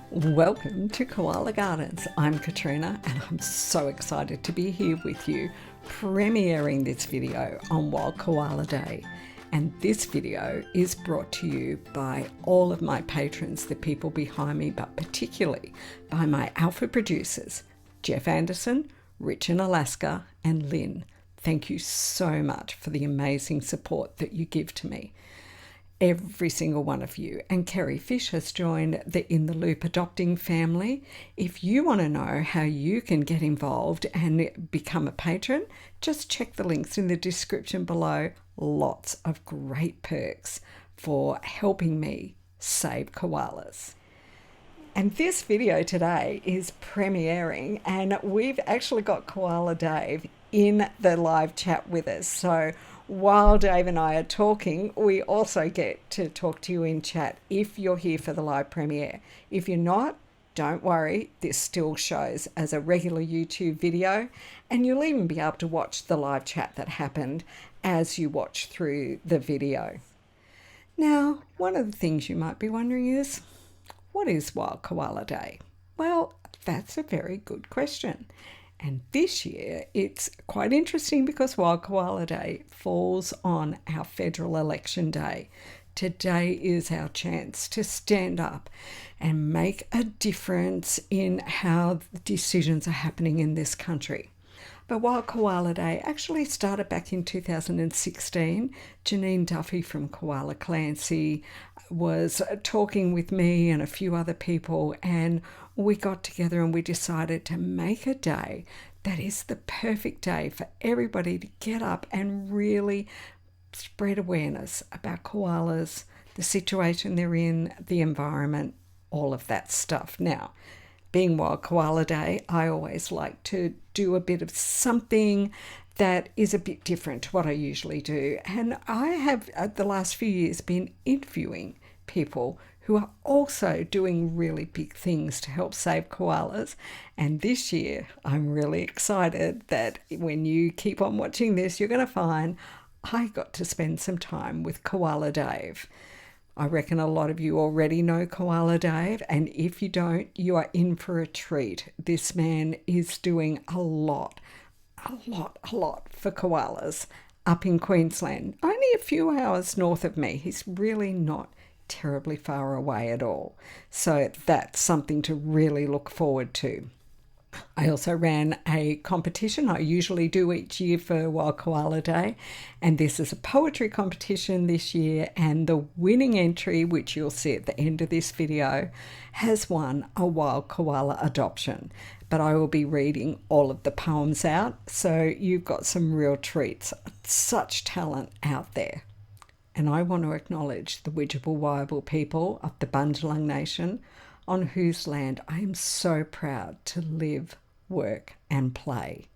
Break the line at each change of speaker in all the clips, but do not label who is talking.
Welcome to Koala Gardens. I'm Katrina and I'm so excited to be here with you premiering this video on Wild Koala Day. And this video is brought to you by all of my patrons, the people behind me, but particularly by my alpha producers, Jeff Anderson, Rich in Alaska, and Lynn. Thank you so much for the amazing support that you give to me. Every single one of you. And Kerry Fish has joined the In the Loop adopting family. If you want to know how you can get involved and become a patron, just check the links in the description below. Lots of great perks for helping me save koalas. And this video today is premiering, and we've actually got Koala Dave in the live chat with us. So while Dave and I are talking, we also get to talk to you in chat if you're here for the live premiere. If you're not, don't worry, this still shows as a regular YouTube video, and you'll even be able to watch the live chat that happened as you watch through the video. Now, one of the things you might be wondering is, what is Wild Koala Day? Well, that's a very good question. And this year, it's quite interesting because Wild Koala Day falls on our federal election day. Today is our chance to stand up and make a difference in how decisions are happening in this country. But Wild Koala Day actually started back in 2016. Janine Duffy from Koala Clancy was talking with me and a few other people, and we got together and we decided to make a day that is the perfect day for everybody to get up and really spread awareness about koalas, the situation they're in, the environment, all of that stuff. Now, being Wild Koala Day, I always like to do a bit of something that is a bit different to what I usually do. And I have, the last few years, been interviewing people who are also doing really big things to help save koalas. And this year, I'm really excited that when you keep on watching this, you're going to find I got to spend some time with Koala Dave. I reckon a lot of you already know Koala Dave, and if you don't, you are in for a treat. This man is doing a lot for koalas up in Queensland. Only a few hours north of me. He's really not terribly far away at all. So that's something to really look forward to. I also ran a competition I usually do each year for Wild Koala Day, and this is a poetry competition this year, and the winning entry, which you'll see at the end of this video, has won a wild koala adoption. But I will be reading all of the poems out, so you've got some real treats. Such talent out there. And I want to acknowledge the Widjabul Waiable people of the Bundjalung Nation, on whose land I am so proud to live, work and play.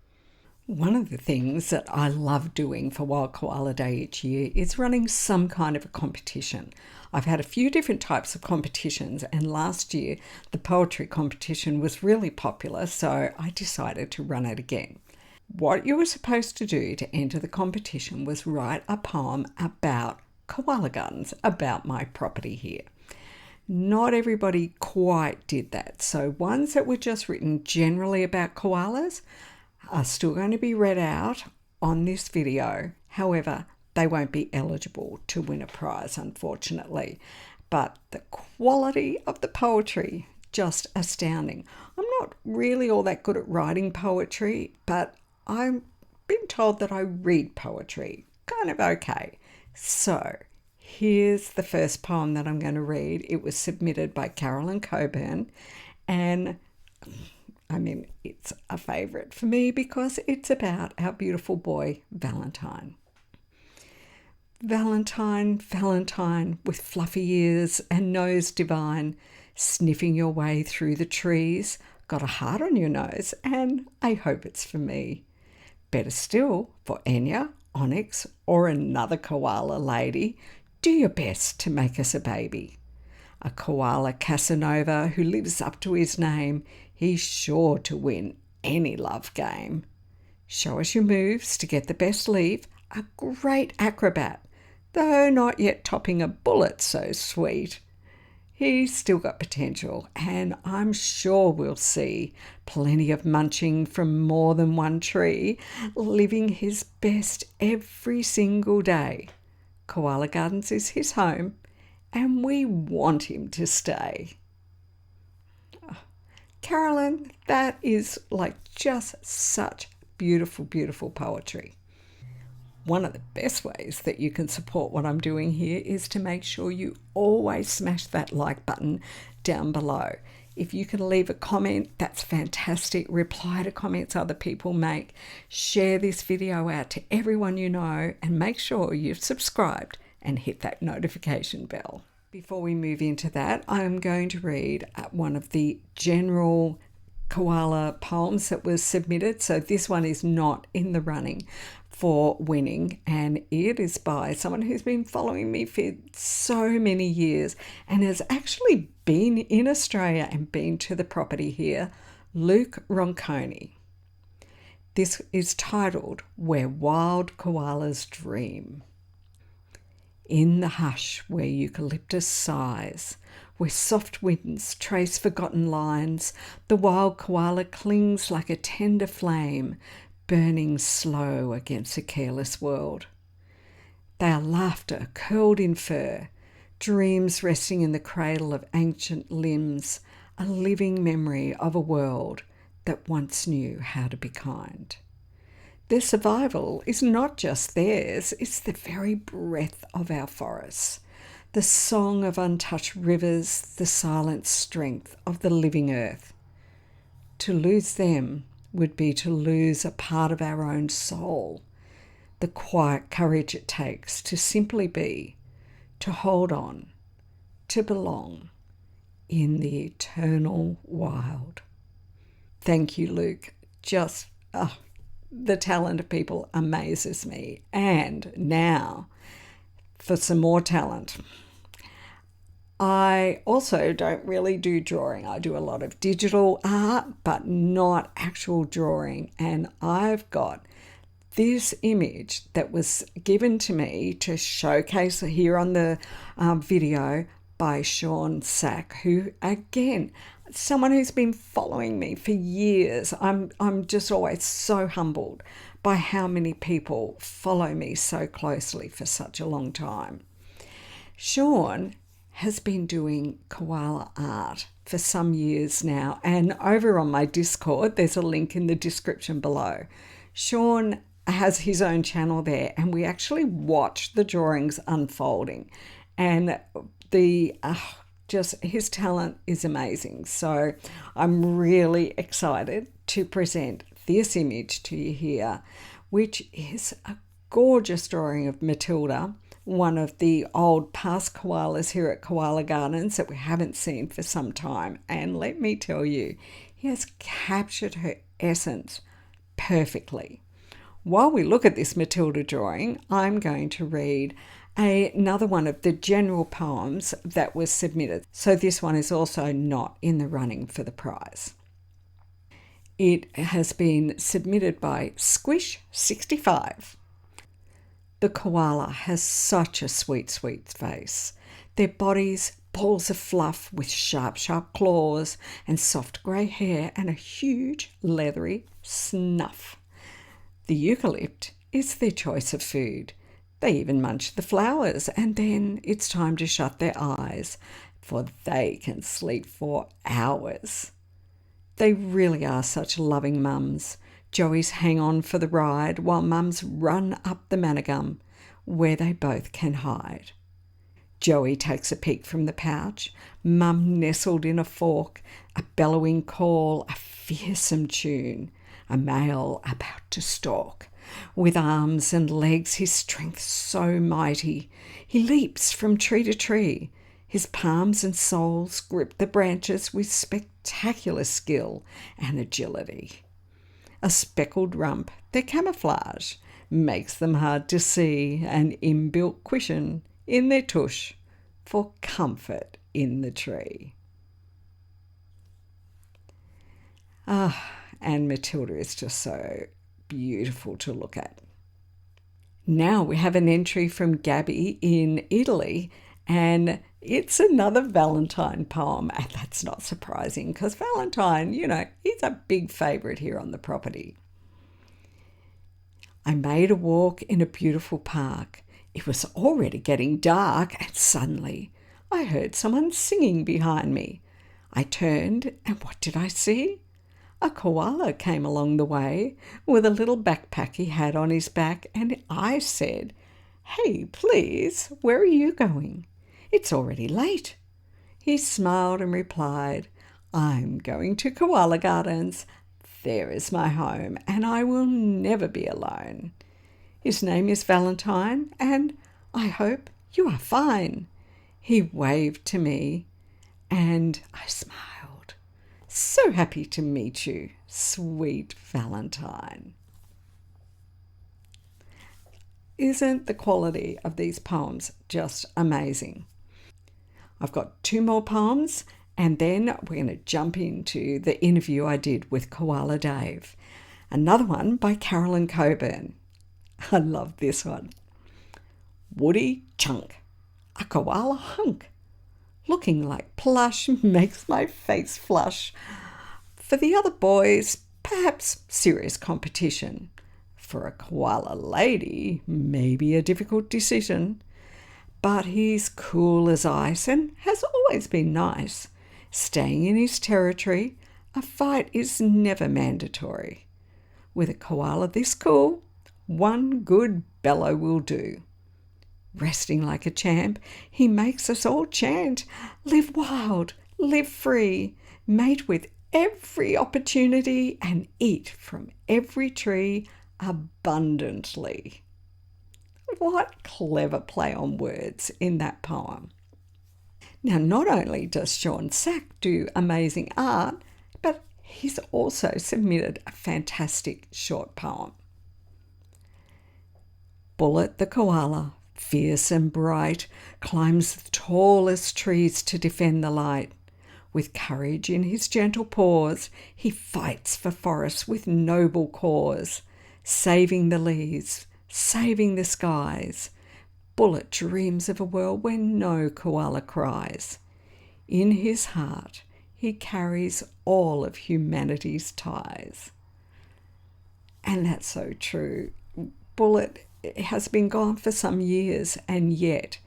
One of the things that I love doing for Wild Koala Day each year is running some kind of a competition. I've had a few different types of competitions, and last year the poetry competition was really popular, so I decided to run it again. What you were supposed to do to enter the competition was write a poem about Koala Gardens, about my property here. Not everybody quite did that. So ones that were just written generally about koalas are still going to be read out on this video. However, they won't be eligible to win a prize, unfortunately. But the quality of the poetry, just astounding. I'm not really all that good at writing poetry, but I've been told that I read poetry kind of okay. So here's the first poem that I'm going to read. It was submitted by Carolyn Coburn, and I mean, it's a favourite for me because it's about our beautiful boy, Valentine. Valentine, Valentine, with fluffy ears and nose divine, sniffing your way through the trees, got a heart on your nose, and I hope it's for me. Better still, for Enya, Onyx, or another koala lady, do your best to make us a baby. A koala Casanova who lives up to his name, he's sure to win any love game. Show us your moves to get the best leave, a great acrobat, though not yet topping a bullet so sweet. He's still got potential, and I'm sure we'll see plenty of munching from more than one tree, living his best every single day. Koala Gardens is his home, and we want him to stay. Carolyn, that is like just such beautiful, beautiful poetry. One of the best ways that you can support what I'm doing here is to make sure you always smash that like button down below. If you can leave a comment, that's fantastic. Reply to comments other people make. Share this video out to everyone you know, and make sure you've subscribed and hit that notification bell. Before we move into that, I'm going to read one of the general koala poems that was submitted. So this one is not in the running for winning, and it is by someone who's been following me for so many years and has actually been in Australia and been to the property here, Luke Ronconi. This is titled Where Wild Koalas Dream. In the hush where eucalyptus sighs, where soft winds trace forgotten lines, the wild koala clings like a tender flame, burning slow against a careless world. They are laughter curled in fur, dreams resting in the cradle of ancient limbs, a living memory of a world that once knew how to be kind. Their survival is not just theirs, it's the very breath of our forests, the song of untouched rivers, the silent strength of the living earth. To lose them would be to lose a part of our own soul, the quiet courage it takes to simply be, to hold on, to belong in the eternal wild. Thank you, Luke. Just, the talent of people amazes me. And now for some more talent. I also don't really do drawing. I do a lot of digital art, but not actual drawing. And I've got this image that was given to me to showcase here on the video by Sean Sack, who, again, someone who's been following me for years. I'm just always so humbled by how many people follow me so closely for such a long time. Sean has been doing koala art for some years now, and over on my Discord, there's a link in the description below. Sean has his own channel there, and we actually watch the drawings unfolding, and just his talent is amazing. So I'm really excited to present this image to you here, which is a gorgeous drawing of Matilda, one of the old past koalas here at Koala Gardens that we haven't seen for some time. And let me tell you, he has captured her essence perfectly. While we look at this Matilda drawing, I'm going to read another one of the general poems that was submitted. So this one is also not in the running for the prize. It has been submitted by Squish65. The koala has such a sweet, sweet face. Their bodies, balls of fluff with sharp, sharp claws and soft grey hair and a huge leathery snuff. The eucalypt is their choice of food. They even munch the flowers, and then it's time to shut their eyes, for they can sleep for hours. They really are such loving mums. Joeys hang on for the ride while mums run up the manigum where they both can hide. Joey takes a peek from the pouch, mum nestled in a fork, a bellowing call, a fearsome tune, a male about to stalk. With arms and legs his strength so mighty, he leaps from tree to tree. His palms and soles grip the branches with spectacular skill and agility. A speckled rump, their camouflage, makes them hard to see, an inbuilt cushion in their tush for comfort in the tree. And Matilda is just so beautiful to look at. Now we have an entry from Gabby in Italy, And it's another Valentine poem, and that's not surprising because Valentine, he's a big favourite here on the property. I made a walk in a beautiful park. It was already getting dark, and suddenly I heard someone singing behind me. I turned, and what did I see? A koala came along the way with a little backpack he had on his back, and I said, "Hey, please, where are you going? It's already late." He smiled and replied, "I'm going to Koala Gardens. There is my home, and I will never be alone. His name is Valentine, and I hope you are fine." He waved to me, and I smiled. "So happy to meet you, sweet Valentine." Isn't the quality of these poems just amazing? I've got two more poems, and then we're going to jump into the interview I did with Koala Dave. Another one by Carolyn Coburn. I love this one. Woody chunk, a koala hunk, looking like plush makes my face flush. For the other boys, perhaps serious competition. For a koala lady, maybe a difficult decision. But he's cool as ice and has always been nice. Staying in his territory, a fight is never mandatory. With a koala this cool, one good bellow will do. Resting like a champ, he makes us all chant, "Live wild, live free, mate with every opportunity, and eat from every tree abundantly." What clever play on words in that poem. Now, not only does Sean Sack do amazing art, but he's also submitted a fantastic short poem. Bullet the koala, fierce and bright, climbs the tallest trees to defend the light. With courage in his gentle paws, he fights for forests with noble cause, saving the leaves, saving the skies. Bullet dreams of a world where no koala cries. In his heart, he carries all of humanity's ties. And that's so true. Bullet has been gone for some years, and yet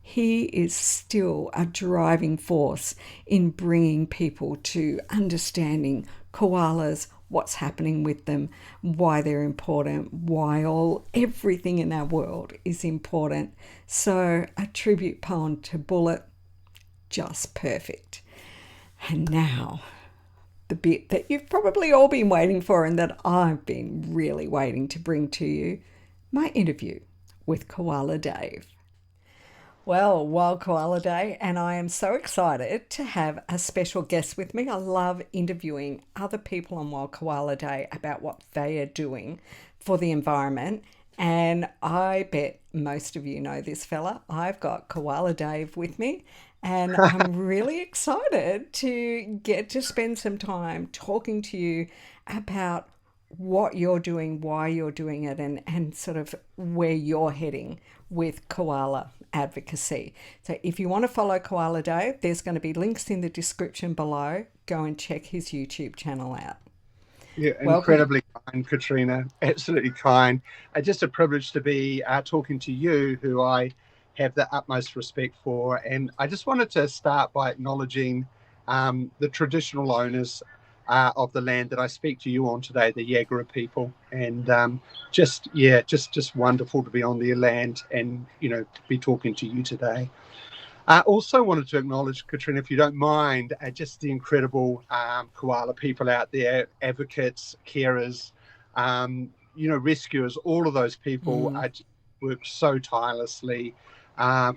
he is still a driving force in bringing people to understanding koalas, what's happening with them, why they're important, why everything in our world is important. So a tribute poem to Bullet, just perfect. And now, the bit that you've probably all been waiting for and that I've been really waiting to bring to you, my interview with Koala Dave. Well, Wild Koala Day, and I am so excited to have a special guest with me. I love interviewing other people on Wild Koala Day about what they are doing for the environment. And I bet most of you know this fella. I've got Koala Dave with me, and I'm really excited to get to spend some time talking to you about what you're doing, why you're doing it, and sort of where you're heading with koala advocacy. So if you want to follow Koala Dave, there's going to be links in the description below. Go and check his YouTube channel out.
Yeah,
Welcome.
incredibly kind, Katrina. Absolutely kind. Just a privilege to be talking to you, who I have the utmost respect for. And I just wanted to start by acknowledging the traditional owners of the land that I speak to you on today, the Yagara people. And just wonderful to be on their land and be talking to you today. I also wanted to acknowledge, Katrina, if you don't mind, just the incredible koala people out there, advocates, carers, rescuers. All of those people work so tirelessly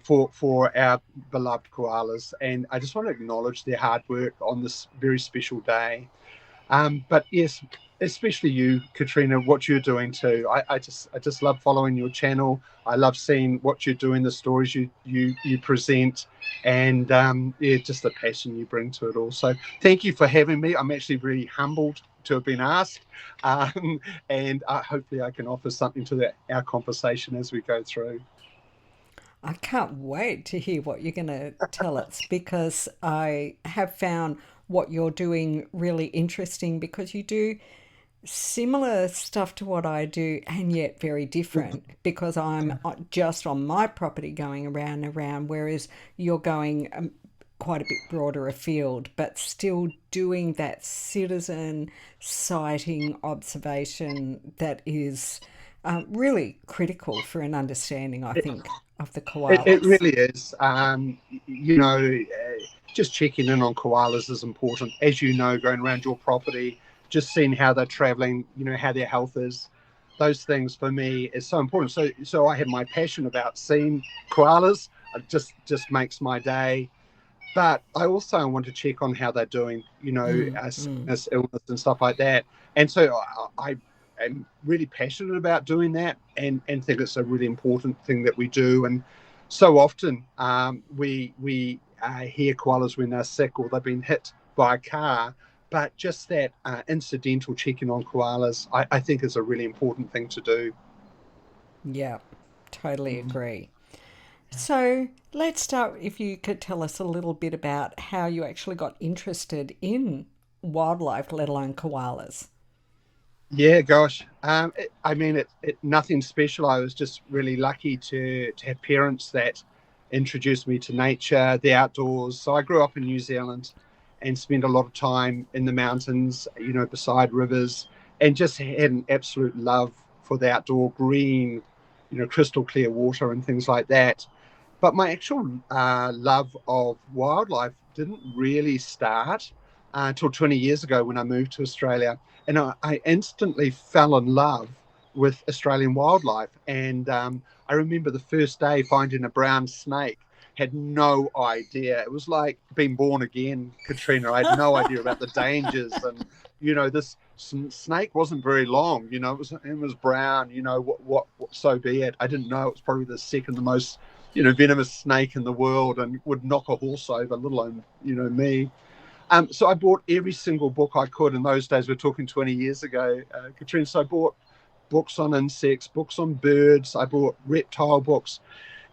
for our beloved koalas. And I just want to acknowledge their hard work on this very special day. But yes, especially you, Katrina, what you're doing too. I just love following your channel. I love seeing what you're doing, the stories you present, and just the passion you bring to it all. So thank you for having me. I'm actually really humbled to have been asked, and hopefully I can offer something to our conversation as we go through.
I can't wait to hear what you're going to tell us because I have found what you're doing really interesting because you do similar stuff to what I do and yet very different because I'm just on my property going around and around, whereas you're going quite a bit broader afield, but still doing that citizen sighting observation that is really critical for an understanding, I think, of the
It
koalas.
really is. Just checking in on koalas is important. As you know, going around your property, just seeing how they're traveling, how their health is. Those things for me is so important. So I have my passion about seeing koalas. It just makes my day. But I also want to check on how they're doing,
Mm, mm.
sickness, illness, and stuff like that. And so I am really passionate about doing that, and think it's a really important thing that we do. And so often we hear koalas when they're sick or they've been hit by a car. But just that incidental checking on koalas, I think, is a really important thing to do.
Yeah, totally
Mm.
agree. So let's start. If you could tell us a little bit about how you actually got interested in wildlife, let alone koalas.
Yeah, gosh. I mean, nothing special. I was just really lucky to have parents that introduced me to nature, the outdoors. So I grew up in New Zealand and spent a lot of time in the mountains, beside rivers, and just had an absolute love for the outdoor green, crystal clear water and things like that. But my actual love of wildlife didn't really start until 20 years ago when I moved to Australia. And I instantly fell in love with Australian wildlife. And I remember the first day finding a brown snake, had no idea. It was like being born again, Katrina. I had no idea about the dangers. And, this snake wasn't very long, it was brown, what so be it. I didn't know it was probably the second the most venomous snake in the world and would knock a horse over, let alone, me. So I bought every single book I could. In those days, we're talking 20 years ago, Katrina. So I bought books on insects, books on birds. I bought reptile books.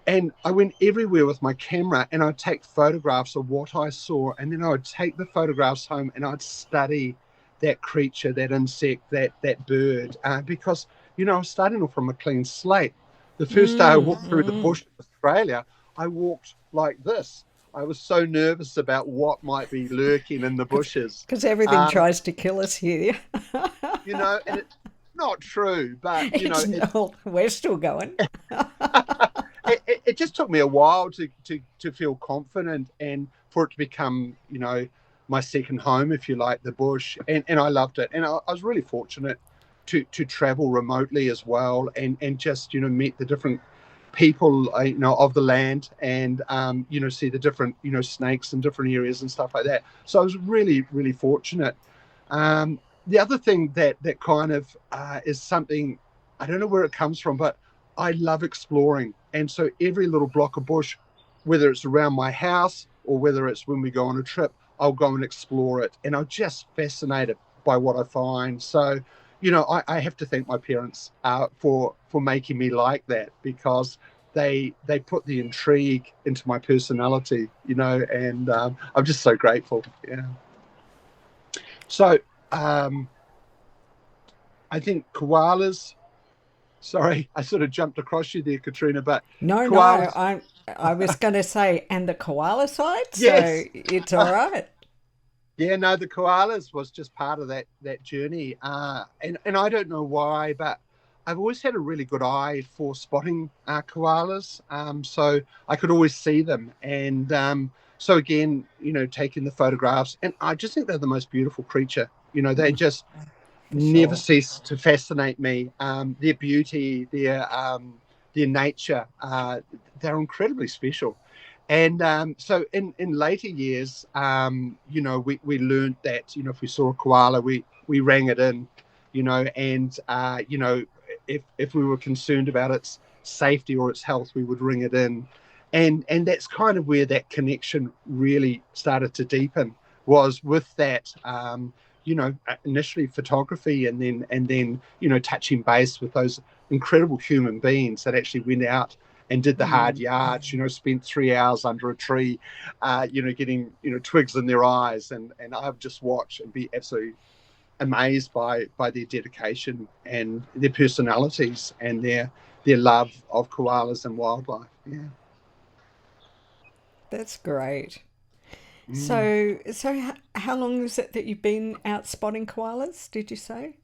And I went everywhere with my camera and I'd take photographs of what I saw. And then I would take the photographs home and I'd study that creature, that insect, that bird, because, I was starting off from a clean slate. The first day I
Mm,
walked through the
mm.
bush of Australia, I walked like this. I was so nervous about what might be lurking in the bushes.
Because everything
Um,
tries to kill us here.
and it's not true, but,
It's no, we're still going.
it just took me a while to feel confident and for it to become, my second home, if you like, the bush. And I loved it. And I was really fortunate to travel remotely as well and just, meet the different people, of the land and, see the different, snakes in different areas and stuff like that. So I was really, really fortunate. The other thing that kind of is something, I don't know where it comes from, but I love exploring. And so every little block of bush, whether it's around my house or whether it's when we go on a trip, I'll go and explore it. And I'm just fascinated by what I find. So, I have to thank my parents for making me like that, because they put the intrigue into my personality, and I'm just so grateful. Yeah. So um, I think koalas. Sorry, I sort of jumped across you there, Katrina, but
No, no,
koalas.
I was going to say, and the koala side, so
Yes.
it's all right.
Yeah, no, the koalas was just part of that journey, and I don't know why, but I've always had a really good eye for spotting koalas, so I could always see them, and so again, taking the photographs, and I just think they're the most beautiful creature. They just
For
never
sure.
cease to fascinate me. Their beauty, their nature, they're incredibly special. And so in later years, we learned that, if we saw a koala, we rang it in, and, if we were concerned about its safety or its health, we would ring it in. And that's kind of where that connection really started to deepen, was with that, initially photography and then, touching base with those incredible human beings that actually went out and did the hard
Mm.
yards, spent 3 hours under a tree, getting, twigs in their eyes. And I've just watched and be absolutely amazed by their dedication and their personalities and their love of koalas and wildlife. Yeah.
That's great.
Mm.
So how long is it that you've been out spotting koalas, did you say?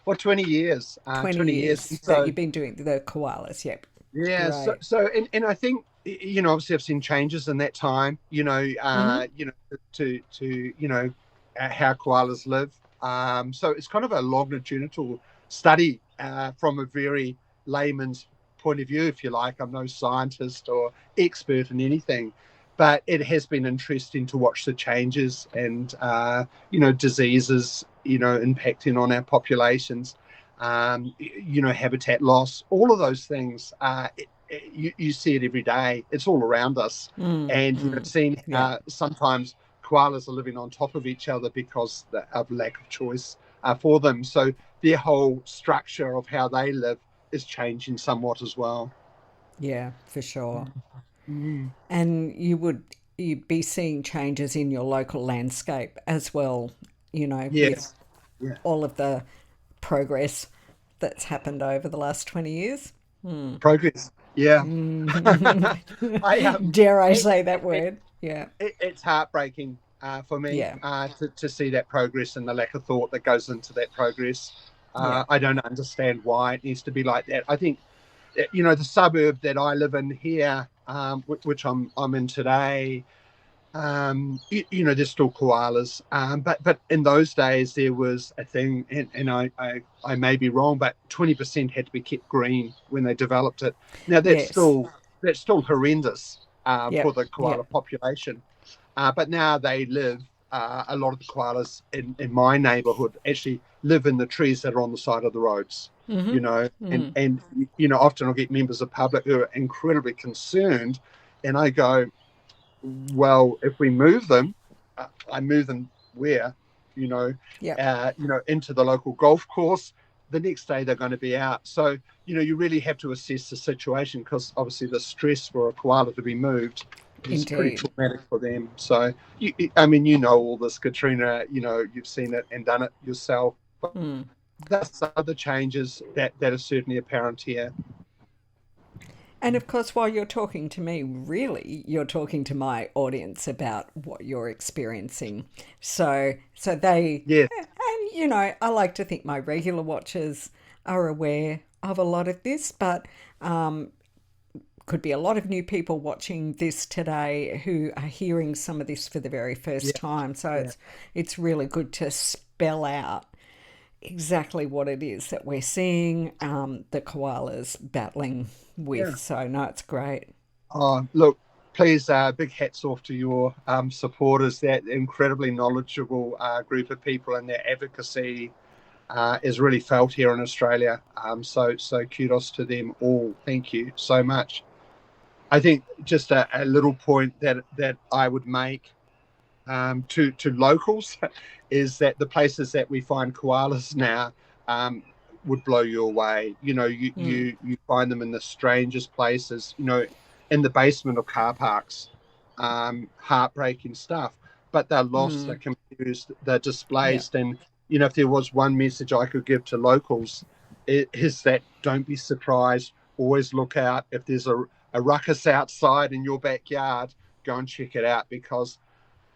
Well, 20 years,
20
20 years.
years
And
that
so,
you've been doing the koalas. Yep.
yeah,
Great.
and I think, obviously I've seen changes in that time,
Mm-hmm.
to how koalas live. So it's kind of a longitudinal study, from a very layman's point of view, if you like. I'm no scientist or expert in anything, but it has been interesting to watch the changes and, diseases, impacting on our populations, habitat loss, all of those things. You see it every day. It's all around us.
Mm,
And
mm.
seeing
Yeah.
sometimes koalas are living on top of each other because of lack of choice for them. So their whole structure of how they live is changing somewhat as well.
Yeah, for sure.
Mm.
And you'd be seeing changes in your local landscape as well, with
Yes. Yeah.
all of the progress that's happened over the last 20 years.
Progress. Yeah.
Mm.
I
Dare I
it,
say that
it,
word? Yeah.
it's heartbreaking, for me,
Yeah.
to see that progress and the lack of thought that goes into that progress.
Yeah.
I don't understand why it needs to be like that. I think, the suburb that I live in here, which I'm in today, there's still koalas, but in those days there was a thing, and I may be wrong, but 20% had to be kept green when they developed it. Now
Yes.
that's still horrendous, for
Yep.
the koala
Yep.
population, but now they live. A lot of the koalas in my neighborhood actually live in the trees that are on the side of the roads.
Mm-hmm.
And often I'll get members of public who are incredibly concerned, and I go, well, if we move them, I move them where, you know,
Yep.
into the local golf course. The next day they're going to be out. So, you really have to assess the situation, because obviously the stress for a koala to be moved is pretty
Indeed.
traumatic for them. So, I mean, all this, Katrina. You've seen it and done it yourself. But
Mm.
that's other changes that are certainly apparent here.
And of course, while you're talking to me, really, you're talking to my audience about what you're experiencing. So they,
Yes,
and I like to think my regular watchers are aware of a lot of this, but could be a lot of new people watching this today who are hearing some of this for the very
yeah,
first time. So
yeah,
it's really good to spell out exactly what it is that we're seeing the koalas battling
yeah.
with. So, no, it's great.
Oh, look, please, big hats off to your supporters, that incredibly knowledgeable group of people, and their advocacy is really felt here in Australia. So kudos to them all. Thank you so much. I think just a little point that I would make, to locals, is that the places that we find koalas now, um, would blow you away.
Mm,
You find them in the strangest places. In the basement of car parks. Heartbreaking stuff. But they're lost, they're
mm,
confused, they're
yeah,
displaced. And if there was one message I could give to locals, it is that don't be surprised. Always look out. If there's a ruckus outside in your backyard, go and check it out, because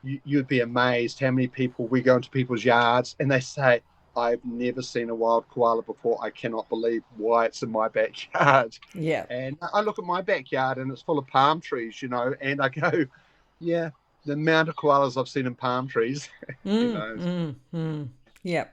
you'd be amazed how many people, we go into people's yards and they say, I've never seen a wild koala before. I cannot believe why it's in my backyard.
yeah.
And I look at my backyard and it's full of palm trees, and I go, yeah, the amount of koalas I've seen in palm trees,
Mm, mm, mm, yeah.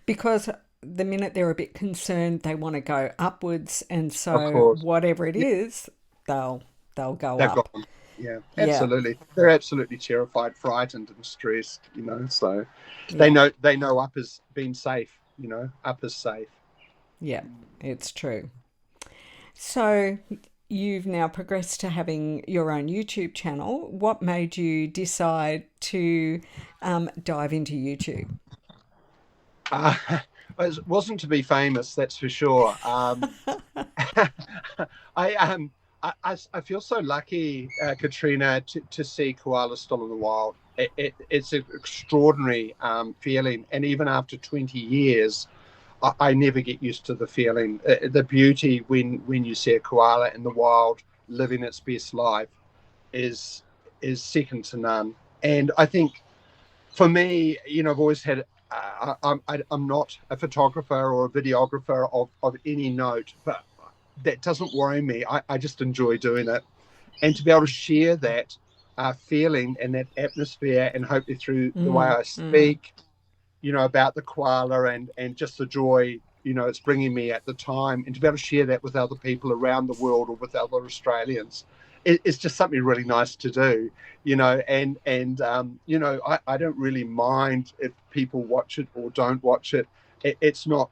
Because the minute they're a bit concerned, they want to go upwards, and
of
so
course.
whatever it
Yeah,
is, they'll go
they're
up.
gone. Yeah,
Yeah,
absolutely. They're absolutely terrified, frightened, and stressed. So they
yeah,
know up is being safe. Up is safe.
yeah. It's true. So you've now progressed to having your own YouTube channel. What made you decide to dive into YouTube?
Uh, it wasn't to be famous, that's for sure. I I feel so lucky, Katrina, to see koalas still in the wild. It's an extraordinary feeling, and even after 20 years, I never get used to the feeling, the beauty when you see a koala in the wild living its best life is second to none. And I think for me, I've always had. I'm not a photographer or a videographer of any note, but that doesn't worry me. I just enjoy doing it, and to be able to share that feeling and that atmosphere, and hopefully through the way I speak, about the koala and just the joy, it's bringing me at the time, and to be able to share that with other people around the world or with other Australians, it's just something really nice to do, I don't really mind if people watch it or don't watch it. It's not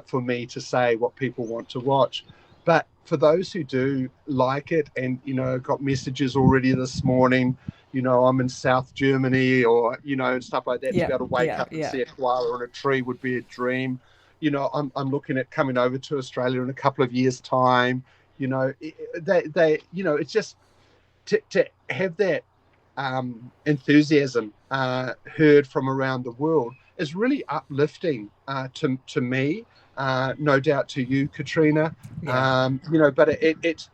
for me to say what people want to watch, but for those who do like it, and got messages already this morning, I'm in South Germany, or, and stuff like that, to be able to wake up and see a koala on a tree would be a dream. I'm looking at coming over to Australia in a couple of years' time. It's just to have that enthusiasm heard from around the world is really uplifting to me, no doubt to you, Katrina. But it's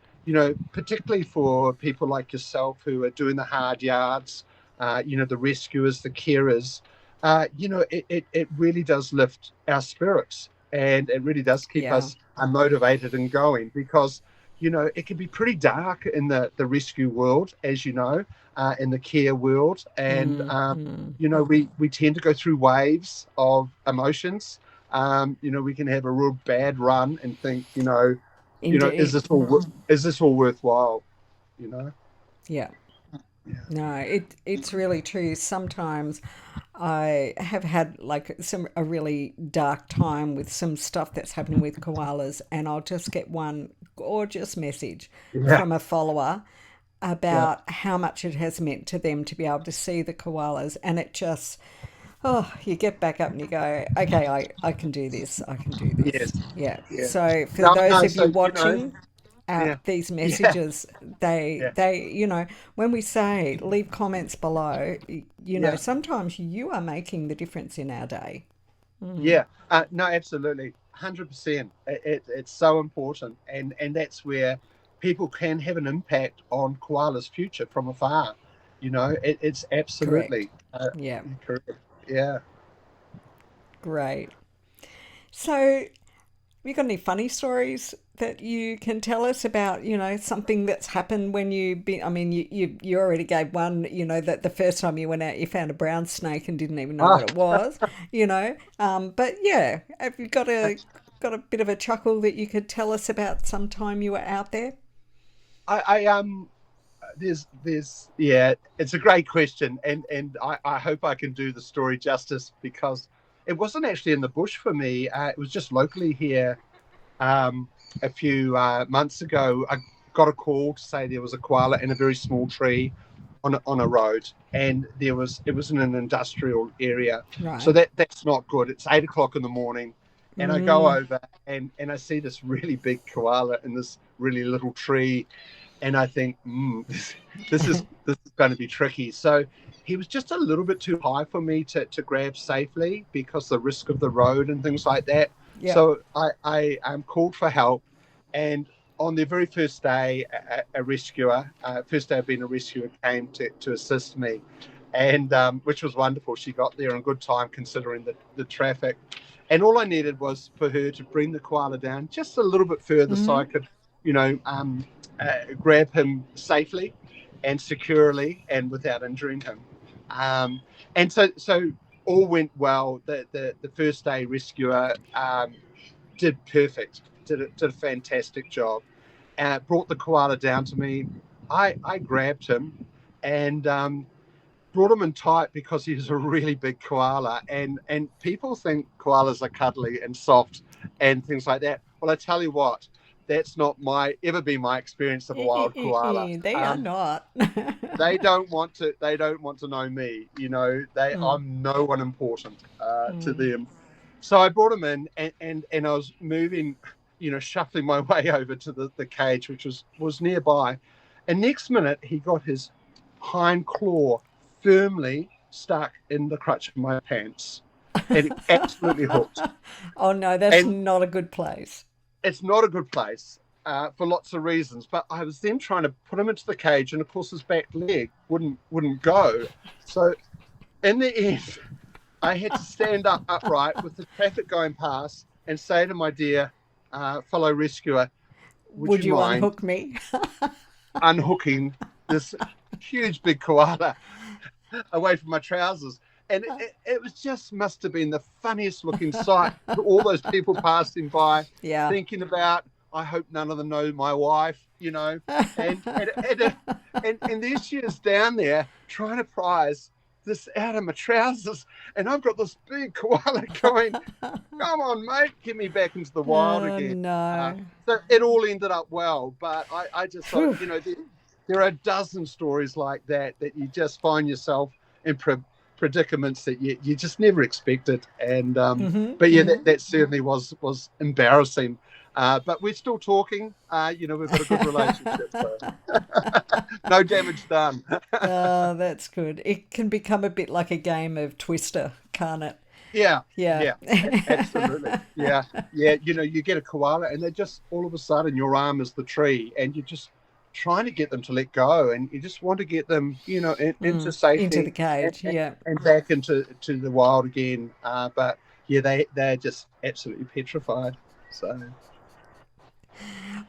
particularly for people like yourself who are doing the hard yards, the rescuers, the carers. It really does lift our spirits, and it really does keep us motivated and going, because it can be pretty dark in the rescue world, as in the care world, and we tend to go through waves of emotions. We can have a real bad run and think,
Indeed.
is this all worthwhile?
Yeah.
Yeah.
No, it's really true. Sometimes I have had like a really dark time with some stuff that's happening with koalas, and I'll just get one gorgeous message
Yeah.
from a follower
Yeah.
about how much it has meant to them to be able to see the koalas, and it just, oh, you get back up and you go, okay, I can do this. I can do this.
Yes.
Yeah.
Yeah.
So for
No,
those
no.
of
So
you watching,
yeah,
these
yeah,
messages,
yeah,
when we say leave comments below,
yeah.
sometimes you are making the difference in our day.
Yeah, no, absolutely, 100%. It's so important, and that's where people can have an impact on koala's future from afar. It's
Correct.
absolutely
Yeah.
correct. Yeah.
Great. So, have you got any funny stories that you can tell us about, something that's happened when you've been, I mean, you already gave one, that the first time you went out, you found a brown snake and didn't even know
Ah,
what it was, but yeah, have you got a bit of a chuckle that you could tell us about sometime you were out there?
I there's yeah, it's a great question, and I hope I can do the story justice, because it wasn't actually in the bush for me. It was just locally here. Um, a few months ago, I got a call to say there was a koala in a very small tree on a road, and it was in an industrial area, so
Right.
that's not good. It's 8 o'clock in the morning, and I go
Mm,
over, and I see this really big koala in this really little tree, and I think, this is going to be tricky. So he was just a little bit too high for me to grab safely, because the risk of the road and things like that.
yep.
So I called for help, and on the very first day, a rescuer, first day of being a rescuer, came to assist me, and which was wonderful. She got there in good time considering the traffic, and all I needed was for her to bring the koala down just a little bit further, so I
Mm-hmm.
could, grab him safely and securely and without injuring him. Um, and so all went well. The first day rescuer did perfect, did a fantastic job. Brought the koala down to me. I grabbed him and brought him in tight, because he was a really big koala, and people think koalas are cuddly and soft and things like that. Well, I tell you what, that's not my ever been my experience of a wild koala.
They are not.
They don't want to know me. I'm no one important to them. So I brought him in, and I was moving. shuffling my way over to the cage, which was nearby. And next minute, he got his hind claw firmly stuck in the crotch of my pants. And it absolutely hooked.
Oh no, that's
And
not a good place.
it's not a good place for lots of reasons. But I was then trying to put him into the cage, and of course his back leg wouldn't go. So in the end, I had to stand up upright with the traffic going past and say to my dear fellow rescuer, would
Would
you
you
mind
unhook me?
unhooking this huge big koala away from my trousers? And it was just must have been the funniest looking sight to all those people passing by,
Yeah.
thinking about, I hope none of them know my wife, and there she is down there trying to prize this out of my trousers, and I've got this big koala going, come on, mate, get me back into the wild
Oh
again.
no.
So it all ended up well, but I just thought,
Phew.
there are a dozen stories like that you just find yourself in predicaments that you just never expected. And but yeah, that certainly was embarrassing. But we're still talking. We've got a good relationship, so no damage done.
Oh, that's good. It can become a bit like a game of Twister, can't it?
Yeah,
Yeah.
yeah, absolutely. Yeah, yeah. You get a koala, and they're just all of a sudden your arm is the tree, and you're just trying to get them to let go, and you just want to get them, into safety,
Into the cage. Yeah.
and back into the wild again. But yeah, they're just absolutely petrified. So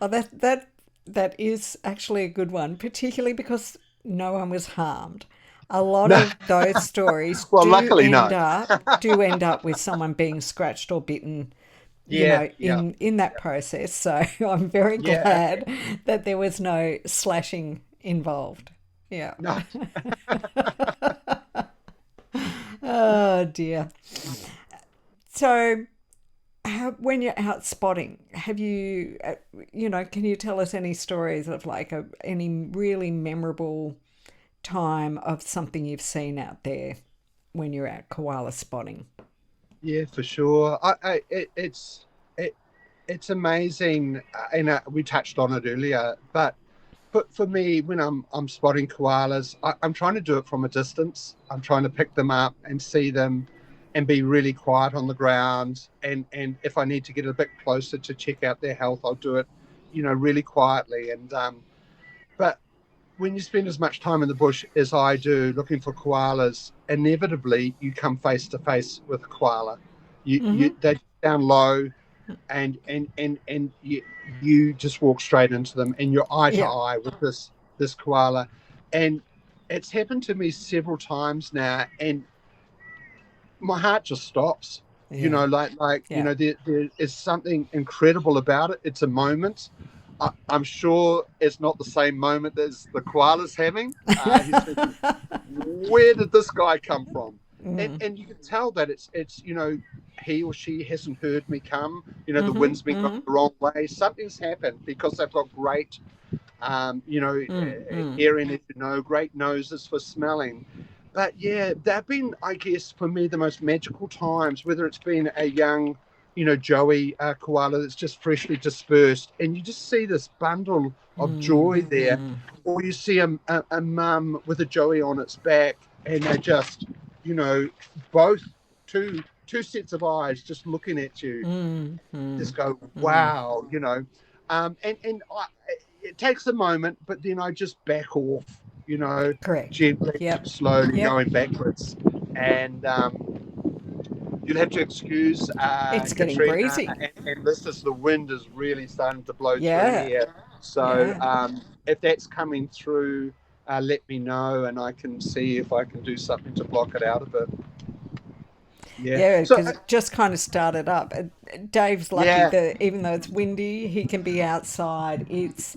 Oh, that is actually a good one, particularly because no one was harmed. A lot
no,
of those stories
well, luckily no.
do end up with someone being scratched or bitten,
Yeah, yeah,
in that process. So I'm very
yeah.
glad that there was no slashing involved. Yeah.
No.
Oh dear. So when you're out spotting, have you, can you tell us any stories of like any really memorable time of something you've seen out there when you're out koala spotting?
Yeah, for sure. It's amazing, and we touched on it earlier. But for me, when I'm spotting koalas, I'm trying to do it from a distance. I'm trying to pick them up and see them, and be really quiet on the ground. And if I need to get a bit closer to check out their health, I'll do it, really quietly. And but when you spend as much time in the bush as I do looking for koalas, inevitably you come face to face with a koala. They're down low, and you just walk straight into them, and you're eye to
Yeah.
eye with this koala. And it's happened to me several times now, and my heart just stops.
Yeah. Yeah.
There is something incredible about it. It's a moment. I'm sure it's not the same moment as the koala's having. He's thinking, where did this guy come from? And you can tell that it's he or she hasn't heard me come. The wind's been going the wrong way. Something's happened because they've got great, hearing, great noses for smelling. But yeah, they've been, I guess, for me, the most magical times, whether it's been a young, joey koala that's just freshly dispersed, and you just see this bundle of joy there, or you see a mum with a joey on its back, and they're just, both two sets of eyes just looking at you, just go, wow, it takes a moment, but then I just back off,
Correct.
gently,
Yep.
slowly
Yep.
going backwards. And you'll have to excuse
It's getting
Katrina
breezy.
and this is the wind is really starting to blow
Yeah.
through here. So
Yeah.
if that's coming through, let me know, and I can see if I can do something to block it out a bit. Yeah.
Yeah,
So
because it just kind of started up. Dave's lucky
yeah,
that even though it's windy, he can be outside. It's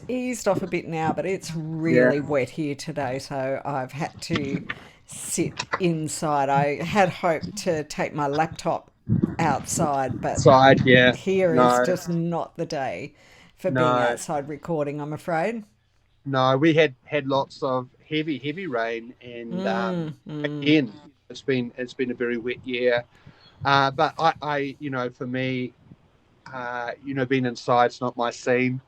eased off a bit now, but it's
yeah.
really wet here today, so I've had to sit inside. I had hoped to take my laptop outside, but
Side, yeah.
here is
No,
just not the day for being
no,
outside recording, I'm afraid.
no. We had lots of heavy rain, and again, it's been a very wet year. But I for me, being inside's not my scene.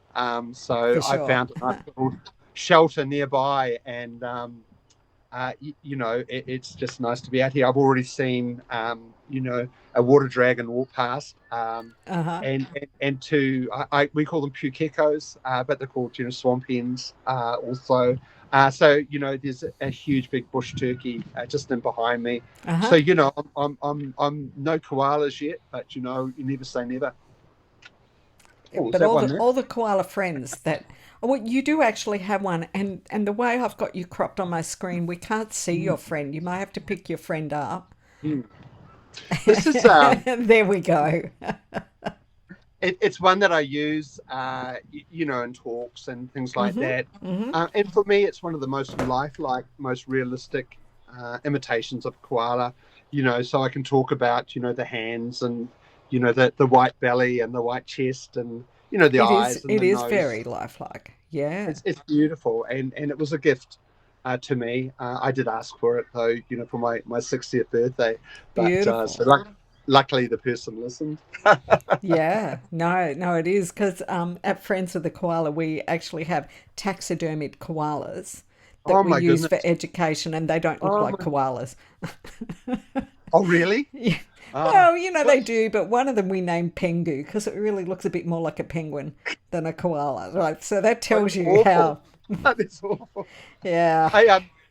So
For
I
sure.
found a nice little shelter nearby, and it's just nice to be out here. I've already seen, a water dragon walk past,
Uh-huh.
and two, we call them pukekos, but they're called, swamp hens, also. So there's a huge big bush turkey just in behind me. So
Uh-huh.
I'm no koalas yet, but you never say never. Oh, is
But
that
all
one
the
there?
all the koala friends that oh, well, you do actually have one, and the way I've got you cropped on my screen, we can't see your friend. You might have to pick your friend up.
Mm. This is
There we go.
it's one that I use, in talks and things like that. And for me, it's one of the most lifelike, most realistic imitations of koala. So I can talk about, the hands and, the white belly and the white chest and, the
It is
eyes and
it
the
is
nose.
very lifelike. Yeah.
It's beautiful, and it was a gift to me. I did ask for it though, for my 60th birthday, but
Beautiful.
luckily the person listened.
Yeah, no, it is because at Friends of the Koala, we actually have taxidermied koalas that
Oh
we
my
use for
goodness!
education, and they don't look
Oh
like
my!
koalas.
Oh really?
Yeah.
Uh,
Well,
but
they do, but one of them we named Pengu because it really looks a bit more like a penguin than a koala, right? So that
oh, that's
tells you
awful.
how,
That's awful.
yeah,
Hey,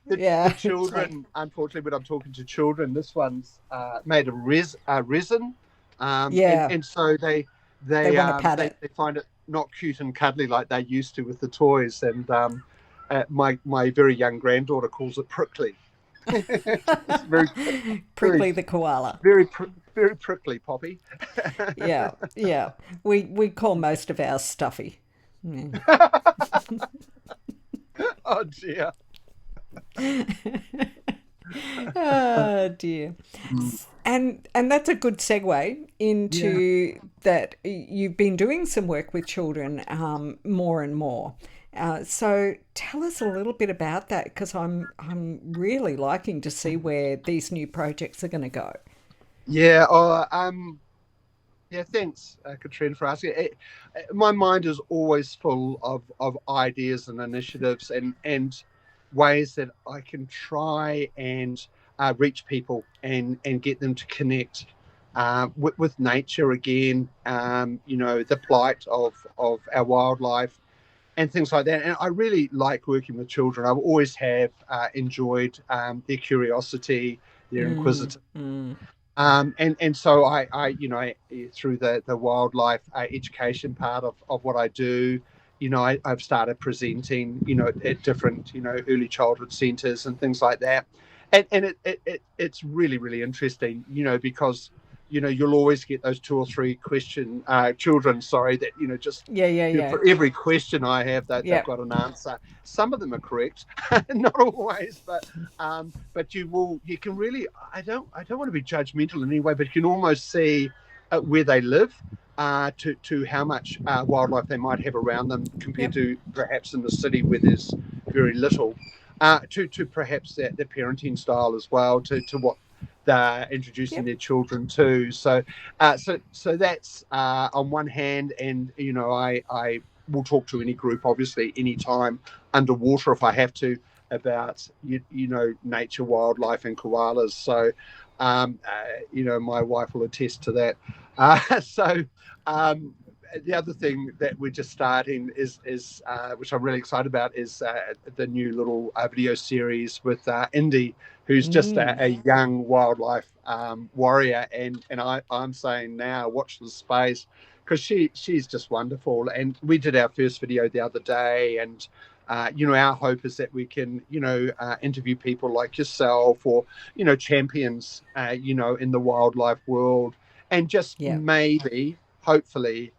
the
yeah, it's like,
children. Unfortunately, when I'm talking to children, this one's made of resin, and
yeah,
so they
they
they
want to
um,
pat
they
it.
they find it not cute and cuddly like they used to with the toys. And my very young granddaughter calls it prickly. It's very very
Prickly the koala.
very very prickly, Poppy.
Yeah, yeah. We call most of ours stuffy. Yeah.
Oh dear.
Oh dear.
Mm.
And that's a good segue
Yeah.
into that you've been doing some work with children more and more. So tell us a little bit about that because I'm really liking to see where these new projects are going to go.
Yeah. Yeah, thanks, Katrina, for asking. My mind is always full of ideas and initiatives and ways that I can try and reach people and get them to connect with nature again. The plight of our wildlife and things like that. And I really like working with children. I've always have enjoyed their curiosity, their
Mm,
inquisitive,
mm.
and so through the wildlife education part of what I do, I've started presenting, at different, early childhood centres and things like that, and it's really really interesting, because you'll always get those two or three children, sorry, that just
Yeah, yeah, yeah.
for every question I have, that they've
Yeah.
got an answer. Some of them are correct, not always, but you can really, I don't want to be judgmental in any way, but you can almost see where they live, to how much wildlife they might have around them compared
Yep.
to perhaps in the city where there's very little, to perhaps the parenting style as well, to what they're introducing
Yep.
their children to. So that's on one hand, and I will talk to any group, obviously, anytime underwater if I have to, about nature, wildlife, and koalas. So my wife will attest to that. So the other thing that we're just starting is which I'm really excited about, is the new little video series with Indy, who's just
Mm.
a young wildlife warrior, and I'm saying now, watch the space, because she's just wonderful. And we did our first video the other day, and our hope is that we can, interview people like yourself, or, champions, in the wildlife world, and just
Yeah.
maybe, hopefully,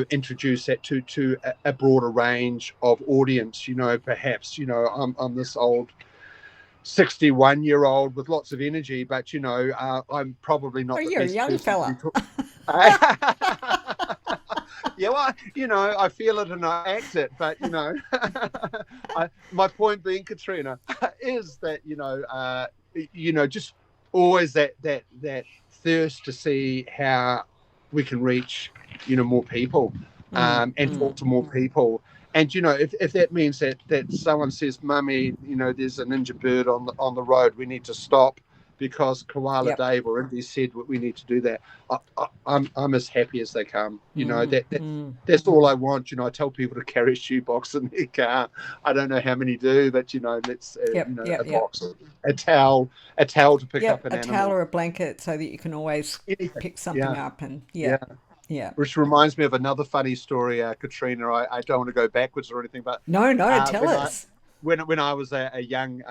introduce that to a broader range of audience. Perhaps, I'm this old 61-year-old with lots of energy, but I'm probably
Oh,
not the
you're a
best
young
person to be
fella.
talking. Yeah, well, I feel it and I act it, but my point being, Katrina, is that just always that thirst to see how we can reach, more people, and talk to more people. And if that means that someone says, "Mummy, there's an injured bird on the road, we need to stop because Koala
Yep.
Dave or Indy said we need to do that," I'm as happy as they come. That's all I want. I tell people to carry a shoebox in their car. I don't know how many do, but let's
Yep.
a
Yep. Yep.
box, a towel to pick up
Yep.
an
A towel
animal,
or a blanket so that you can always
anything.
pick something
Yeah,
up. And
yeah.
yeah. Yeah.
Which reminds me of another funny story, Katrina. I don't want to go backwards or anything, but
No, no,
uh,
tell
when I
us.
when I was a young,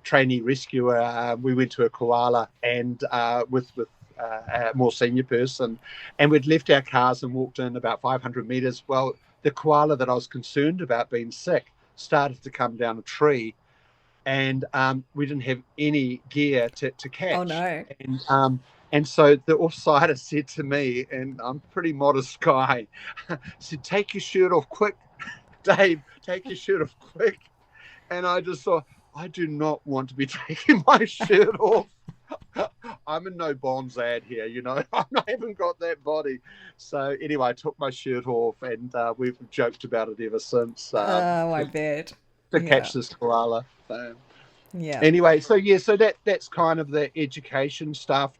trainee rescuer, we went to a koala and with a more senior person, and we'd left our cars and walked in about 500 meters. Well, the koala that I was concerned about being sick started to come down a tree, and we didn't have any gear to
Oh
catch.
no.
And so the offsider said to me, and I'm a pretty modest guy, said, "Take your shirt off quick, Dave, take your shirt off quick." And I just thought, I do not want to be taking my shirt off. I'm in no Bonds ad here, I haven't got that body. So anyway, I took my shirt off, and we've joked about it ever since,
Oh, I bet.
to
Yeah.
catch this koala. So
Yeah.
anyway, so yeah, so that's kind of the education stuff.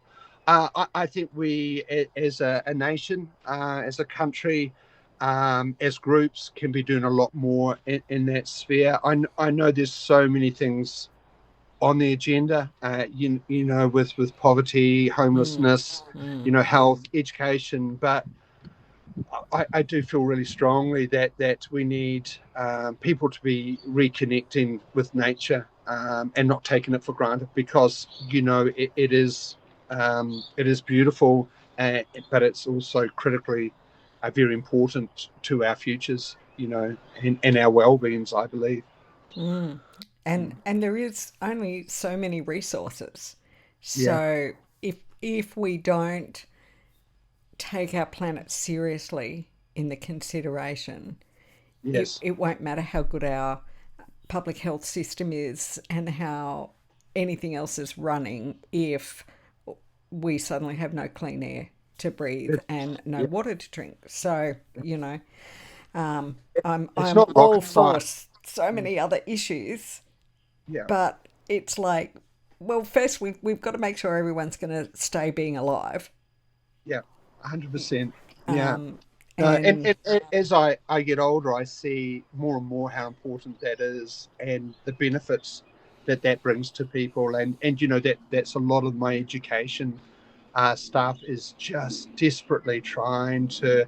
I think we, as a nation, as a country, as groups, can be doing a lot more in that sphere. I know there's so many things on the agenda, with poverty,
Mm,
homelessness,
mm,
health, education, but I do feel really strongly that we need people to be reconnecting with nature, and not taking it for granted, because it is beautiful, but it's also critically very important to our futures, and our well-beings, I believe.
mm. And there is only so many resources.
Yeah.
So if we don't take our planet seriously in the consideration,
Yes.
it won't matter how good our public health system is and how anything else is running if we suddenly have no clean air to breathe
It,
and no
yeah.
water to drink. So,
It's
I'm
not
all
rocket
for
science.
so many other issues,
Yeah.
but it's like, well, first we've got to make sure everyone's going to stay being alive.
Yeah. 100%. Yeah.
Um,
No, and,
and
as I get older, I see more and more how important that is, and the benefits that brings to people. And that's a lot of my education staff, is just desperately trying to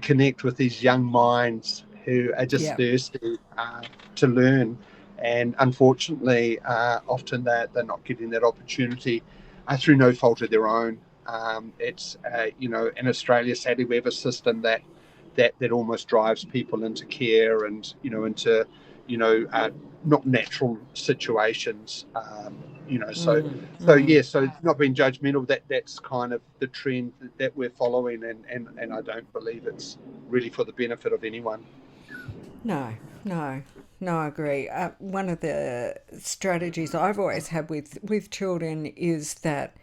connect with these young minds who are just
yeah,
thirsty to learn. And unfortunately, often they're not getting that opportunity through no fault of their own. It's in Australia, sadly, we have a system that almost drives people into care, and into not natural situations. So
mm,
so
mm.
yeah, so not being judgmental. That's kind of the trend that we're following, and I don't believe it's really for the benefit of anyone.
No, no, no, I agree. One of the strategies I've always had with children is that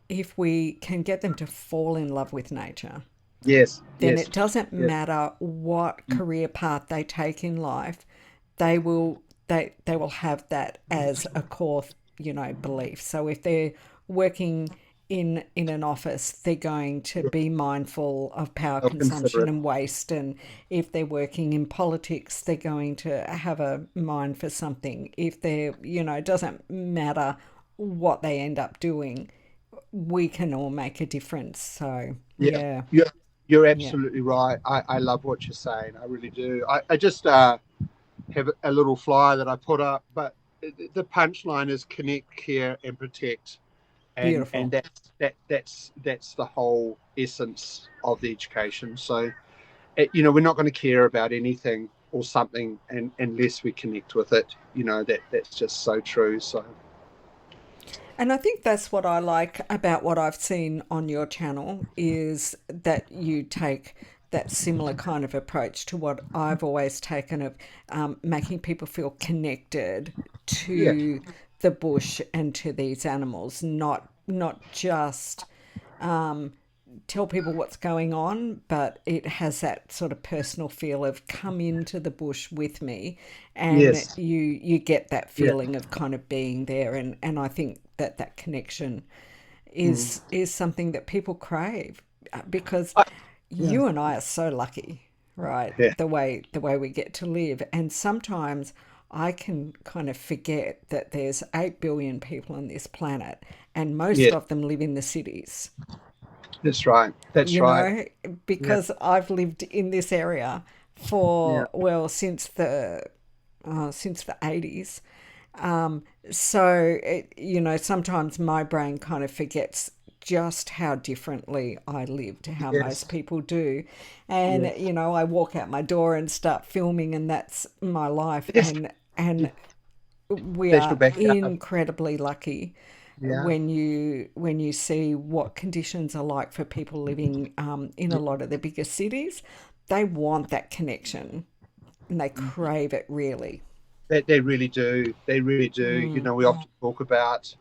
if we can get them to fall in love with nature,
Yes,
then
yes,
it doesn't
yes,
matter what career path they take in life, they will they will have that as a core, belief. So if they're working in an office, they're going to be mindful of power
I'll consider
consumption
it.
and waste. And if they're working in politics, they're going to have a mind for something. If they're, it doesn't matter what they end up doing, we can all make a difference. So
Yeah,
yeah,
you're
yeah.
absolutely right. I love what you're saying. I really do. I just have a little flyer that I put up, but the punchline is connect, care, and protect, and
Beautiful.
that's the whole essence of the education. So we're not going to care about anything or something, unless we connect with it. That's just so true. So
And I think that's what I like about what I've seen on your channel is that you take that similar kind of approach to what I've always taken of making people feel connected
yeah,
to the bush and to these animals, not just tell people what's going on, but it has that sort of personal feel of come into the bush with me, and
Yes.
you get that
Yeah.
feeling of kind of being there, and I think that that connection
Mm.
is something that people crave, because
I, yeah.
you and I are so lucky, right?
Yeah.
The way we get to live, and sometimes I can kind of forget that there's 8 billion people on this planet, and most
Yeah.
of them live in the cities,
That's right. That's
you
right.
know,
Yeah.
because I've lived in this area
Yeah.
for, well, since the 80s. So sometimes my brain kind of forgets just how differently I live to how most
Yes.
people do. And,
Yes.
I walk out my door and start filming, and that's my life.
Yes.
And we
That's your
are
backyard.
incredibly lucky
Yeah.
when you see what conditions are like for people living in a lot of the bigger cities. They want that connection, and they crave it really.
They really do. They really do. We often talk about,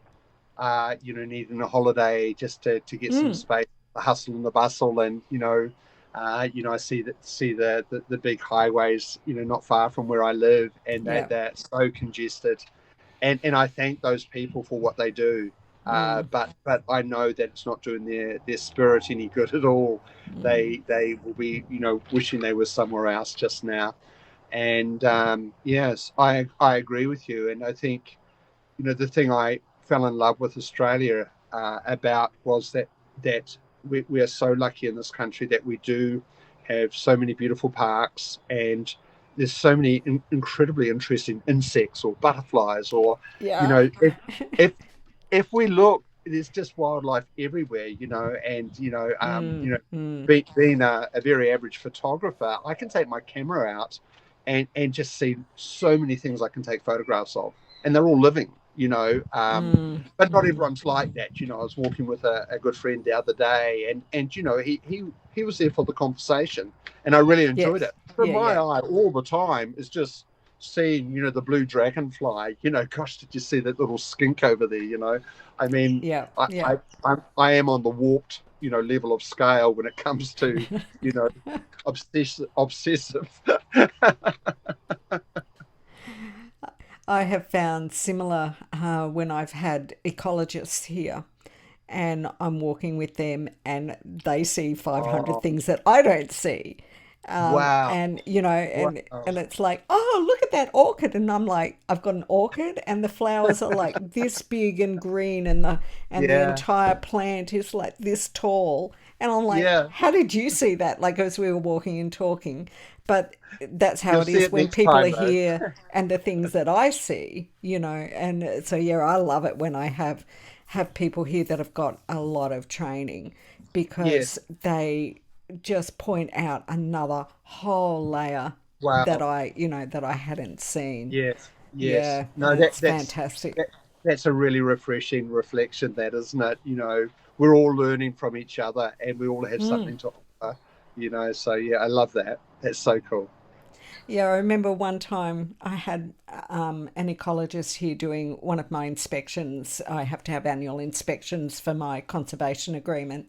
needing a holiday just to get some space, the hustle and the bustle, and I see the big highways, not far from where I live, and
Yeah.
they're so congested, and I thank those people for what they do. But I know that it's not doing their spirit any good at all. They will be, wishing they were somewhere else just now. And yes, I agree with you. And I think, the thing I fell in love with Australia about was that we are so lucky in this country that we do have so many beautiful parks, and there's so many incredibly interesting insects or butterflies, or
Yeah.
if if we look, there's just wildlife everywhere, and being a very average photographer, I can take my camera out and just see so many things I can take photographs of, and they're all living, but not everyone's like that. I was walking with a good friend the other day, and he was there for the conversation, and I really enjoyed
Yes.
it. For
Yeah.
my
Yeah.
eye, all the time is just seeing, the blue dragonfly. Gosh, did you see that little skink over there? I mean,
Yeah.
I
Yeah.
I, I am on the warped, level of scale when it comes to, you know, obsessive.
I have found similar when I've had ecologists here, and I'm walking with them, and they see 500
Oh,
things that I don't see.
wow,
And
wow,
it's like, oh, look at that orchid, and I'm like, I've got an orchid, and the flowers are like this big and green, and the
yeah,
entire plant is like this tall, and I'm like,
yeah.
how did you see that? Like, as we were walking and talking, but that's how
You'll
it
see
is
it
when
next
people are
time, though.
here, and the things that I see, and so yeah, I love it when I have people here that have got a lot of training, because
Yes,
they just point out another whole layer that
wow,
I hadn't seen.
yes, yes.
Yeah,
No,
it's fantastic.
that's a really refreshing reflection, that, isn't it? We're all learning from each other, and we all have something to offer. So yeah, I love that. That's so cool.
Yeah, I remember one time I had an ecologist here doing one of my inspections. I have to have annual inspections for my conservation agreement,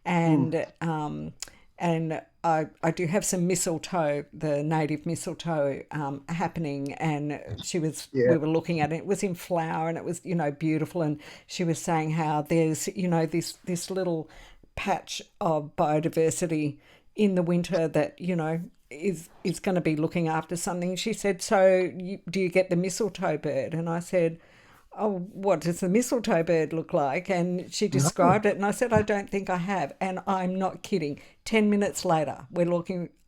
Mm,
and I do have some mistletoe, the native mistletoe, happening. And we
yeah,
were looking at it. It was in flower, and it was beautiful. And she was saying how there's this little patch of biodiversity in the winter that is going to be looking after something. She said, so do you get the mistletoe bird? And I said, oh, what does the mistletoe bird look like? And she
no,
described it, and I said, I don't think I have. And I'm not kidding. 10 minutes later, we're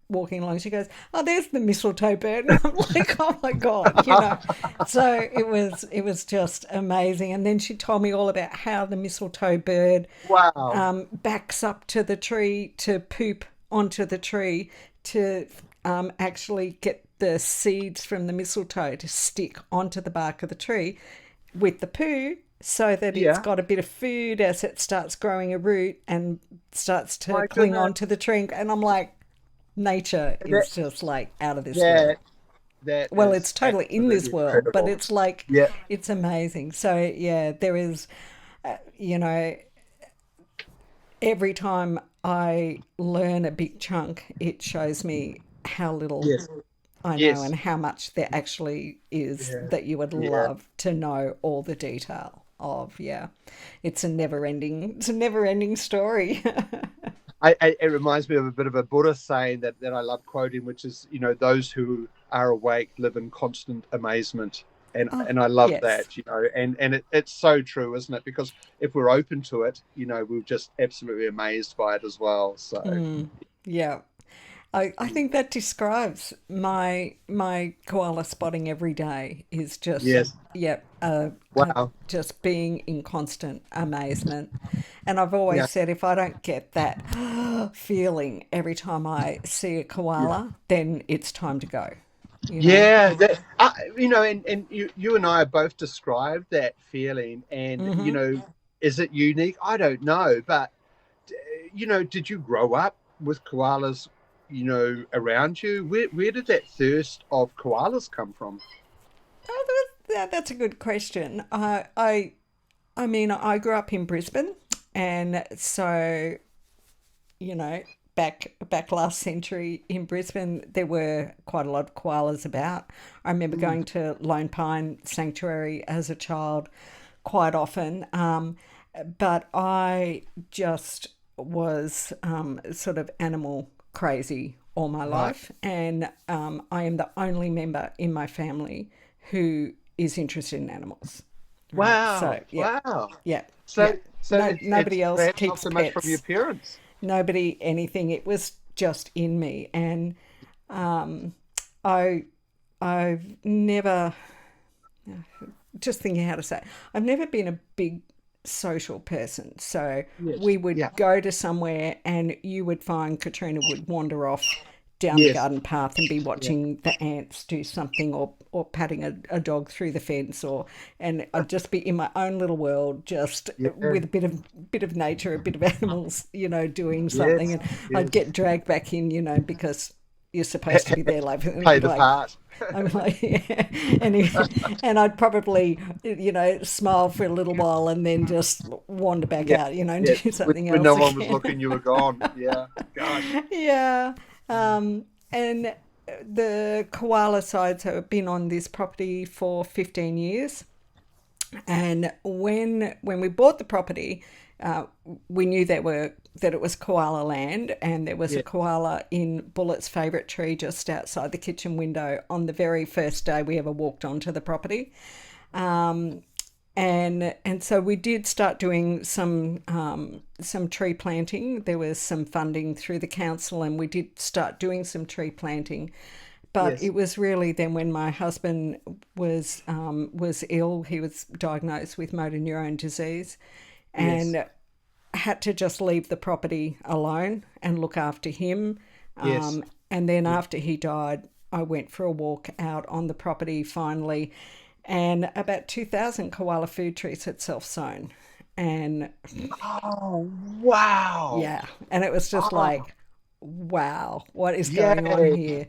walking along. She goes, oh, there's the mistletoe bird. And I'm like, oh my God. So it was just amazing. And then she told me all about how the mistletoe bird
wow,
backs up to the tree to poop onto the tree to actually get the seeds from the mistletoe to stick onto the bark of the tree with the poo, so that it's
yeah,
got a bit of food as it starts growing a root and starts to
my
cling
goodness,
onto the tree. And I'm like, nature
that
is just like out of this world.
that that
Well, it's
is
totally in this
absolutely
world, but
incredible.
it's like,
Yeah,
it's amazing. So yeah, there is, you know, every time I learn a big chunk, it shows me how little
Yes.
I know
Yes.
and how much there actually is
Yeah.
that you would
Yeah.
love to know all the detail of. Yeah. It's a never ending story.
It reminds me of a bit of a Buddhist saying that I love quoting, which is, those who are awake live in constant amazement.
Oh,
And I love
yes.
that, and it's so true, isn't it? Because if we're open to it, we're just absolutely amazed by it as well. So,
Yeah. I think that describes my koala spotting every day is just,
yes.
yeah,
Wow.
just being in constant amazement. And I've
Yeah.
always said if I don't get that feeling every time I see a
Yeah.
koala, then it's time to go, you know?
Yeah, and you and I have both described that feeling, and
Hmm.
is it unique? I don't know, but did you grow up with koalas, around you? Where did that thirst of koalas come from?
That's a good question. I mean, I grew up in Brisbane, and so you know, back last century in Brisbane, there were quite a lot of koalas about. I remember
Mm,
going to Lone Pine Sanctuary as a child quite often, but I just was sort of animal crazy all my
right.
life, and I am the only member in my family who is interested in animals. Right. So,
Wow.
yeah,
Wow.
yeah,
So
yeah.
so
No,
it's
nobody else
perhaps not
keeps
so much from your
pets.
parents.
Nobody, anything. It was just in me, and I, I've never, just thinking how to say, it, I've never been a big social person. So
Yes.
we would
Yeah.
go to somewhere, and you would find Katrina would wander off down the
Yes.
garden path and be
Yeah.
watching the ants do something, or patting a dog through the fence, and I'd just be in my own little world, just
Yeah.
with a bit of nature, a bit of animals, doing something,
Yes.
and I'd
Yes.
get dragged back in, because you're supposed to be there, like,
Play the
like
part.
I'm like, yeah. And I'd probably, smile for a little while and then just wander back
Yeah.
out, and
Yeah.
do
When,
something
when no
else
one was
again.
looking, you were gone. Yeah. Gosh.
Yeah. And the koala sides have been on this property for 15 years. And when we bought the property, uh, we knew that it was koala land, and there was a
Yeah.
koala in Bullet's favourite tree just outside the kitchen window on the very first day we ever walked onto the property. Um, and so we did start doing some tree planting. There was some funding through the council, and we did start doing some tree planting. But
Yes.
it was really then when my husband was ill. He was diagnosed with motor neurone disease,
Yes.
and had to just leave the property alone and look after him.
Yes.
And then
Yeah.
after he died, I went for a walk out on the property finally, and about 2,000 koala food trees had self sown. And
Oh, wow.
yeah, and it was just
Oh,
like, wow, what is going on
yay.
here?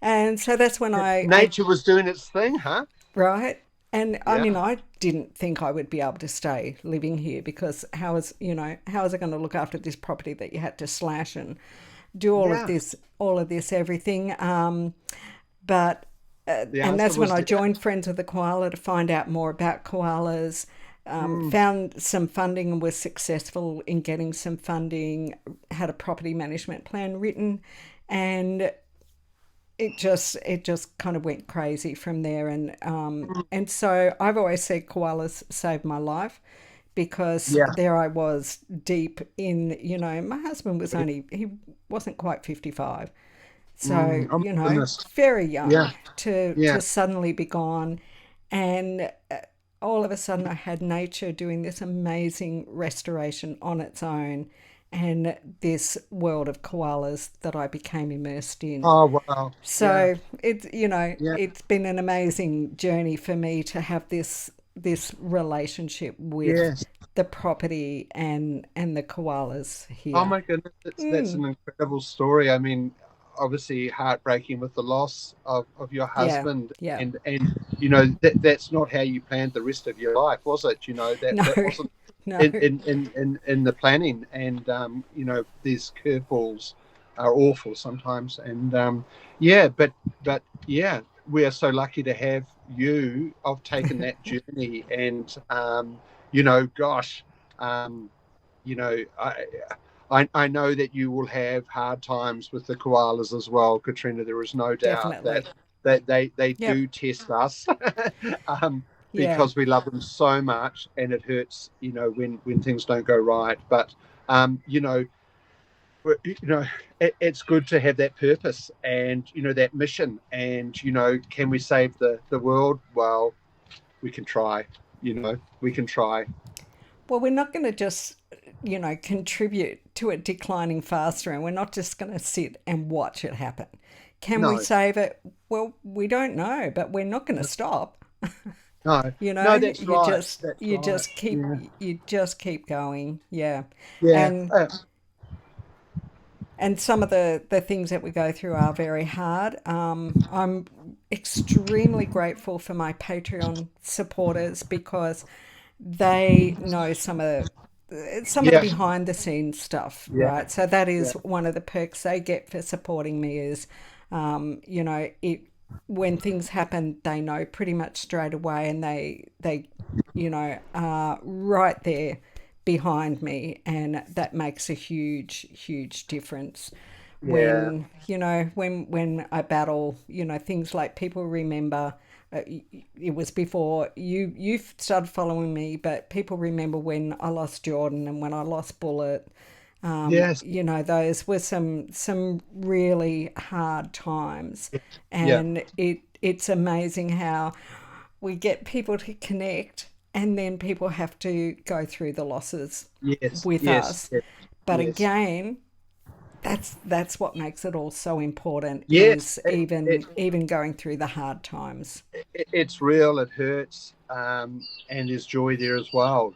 And so that's when I
Nature was doing its thing, huh?
right? And I mean,
Yeah.
I didn't think I would be able to stay living here, because how is I going to look after this property that you had to slash and do
Yeah.
all of this, everything. But
The
and
answer
that's when
was
I
yeah.
joined Friends of the Koala to find out more about koalas.
Mm,
Found some funding and was successful in getting some funding. Had a property management plan written, and it just kind of went crazy from there. And so I've always said koalas saved my life, because
yeah.
there I was deep in, my husband he wasn't quite 55. So,
Oh my goodness.
very
Yeah.
young to
Yeah.
suddenly be gone. And all of a sudden, I had nature doing this amazing restoration on its own, and this world of koalas that I became immersed in.
Oh wow. Yeah.
So
Yeah.
it's been an amazing journey for me to have this relationship with
Yes.
the property and the koalas
Oh
here.
my goodness. That's an incredible story. I mean, obviously heartbreaking with the loss of your
Yeah,
husband,
yeah.
and that's not how you planned the rest of your life, was it?
No,
That wasn't
No,
in the planning, and these curveballs are awful sometimes, and yeah, but yeah, we are so lucky to have you. I've taken that journey, and gosh, um, you know, I know that you will have hard times with the koalas as well, Katrina. There is no doubt that
definitely.
they
Yep.
do test us, um,
Yeah.
because we love them so much, and it hurts, when things don't go right. But um, you know, it's good to have that purpose and that mission. And can we save the world? Well, we can try. We can try.
Well, we're not going to just, contribute to it declining faster, and we're not just going to sit and watch it happen. Can we
No,
save it? Well, we don't know, but we're not going to stop.
no,
You know,
no. That's
you
right.
just
That's
you
right.
just keep
Yeah,
you just keep going. Yeah.
yeah.
And some of the things that we go through are very hard. I'm extremely grateful for my Patreon supporters because they know some of the
Yeah,
behind the scenes stuff,
yeah,
right? So that
yeah,
is one of the perks they get for supporting me is, it when things happen, they know pretty much straight away, and they are right there behind me, and that makes a huge difference
yeah,
when when I battle things like people remember, it was before you started following me, but people remember when I lost Jordan and when I lost Bullet.
yes,
Those were some really hard times,
yeah,
and it's amazing how we get people to connect, and then people have to go through the losses
yes,
with
yes,
us.
yes,
But
yes,
again, that's what makes it all so important,
yes.
is even going through the hard times.
It's real. It hurts, and there's joy there as well.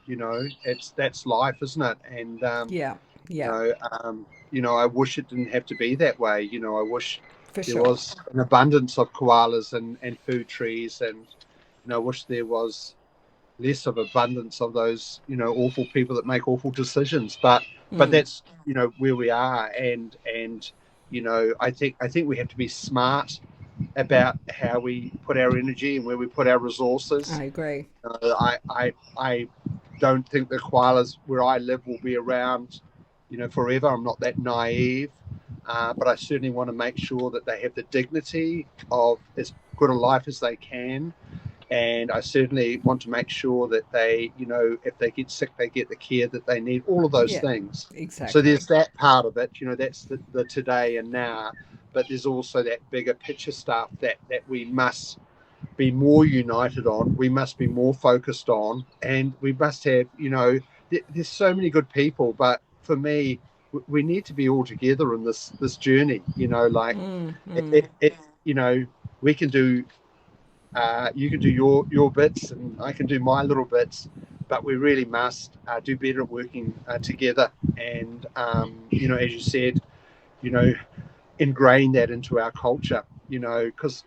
That's life, isn't it? And
Yeah,
you
yeah,
know, um, I wish it didn't have to be that way. I wish
for
there
sure.
was an abundance of koalas and food trees, and I wish there was less of abundance of those awful people that make awful decisions. But that's where we are, and I think we have to be smart about how we put our energy and where we put our resources.
I agree.
I don't think the koalas where I live will be around, forever. I'm not that naive, but I certainly want to make sure that they have the dignity of as good a life as they can. And I certainly want to make sure that they, if they get sick, they get the care that they need, all of those
Yeah,
things. So
exactly.
there's that part of it, that's the today and now, but there's also that bigger picture stuff that we must be more united on, we must be more focused on, and we must have, there's so many good people, but for me, we need to be all together in this journey, like it we can do you can do your bits, and I can do my little bits, but we really must do better at working together. And as you said, you know, ingrain that into our culture. Because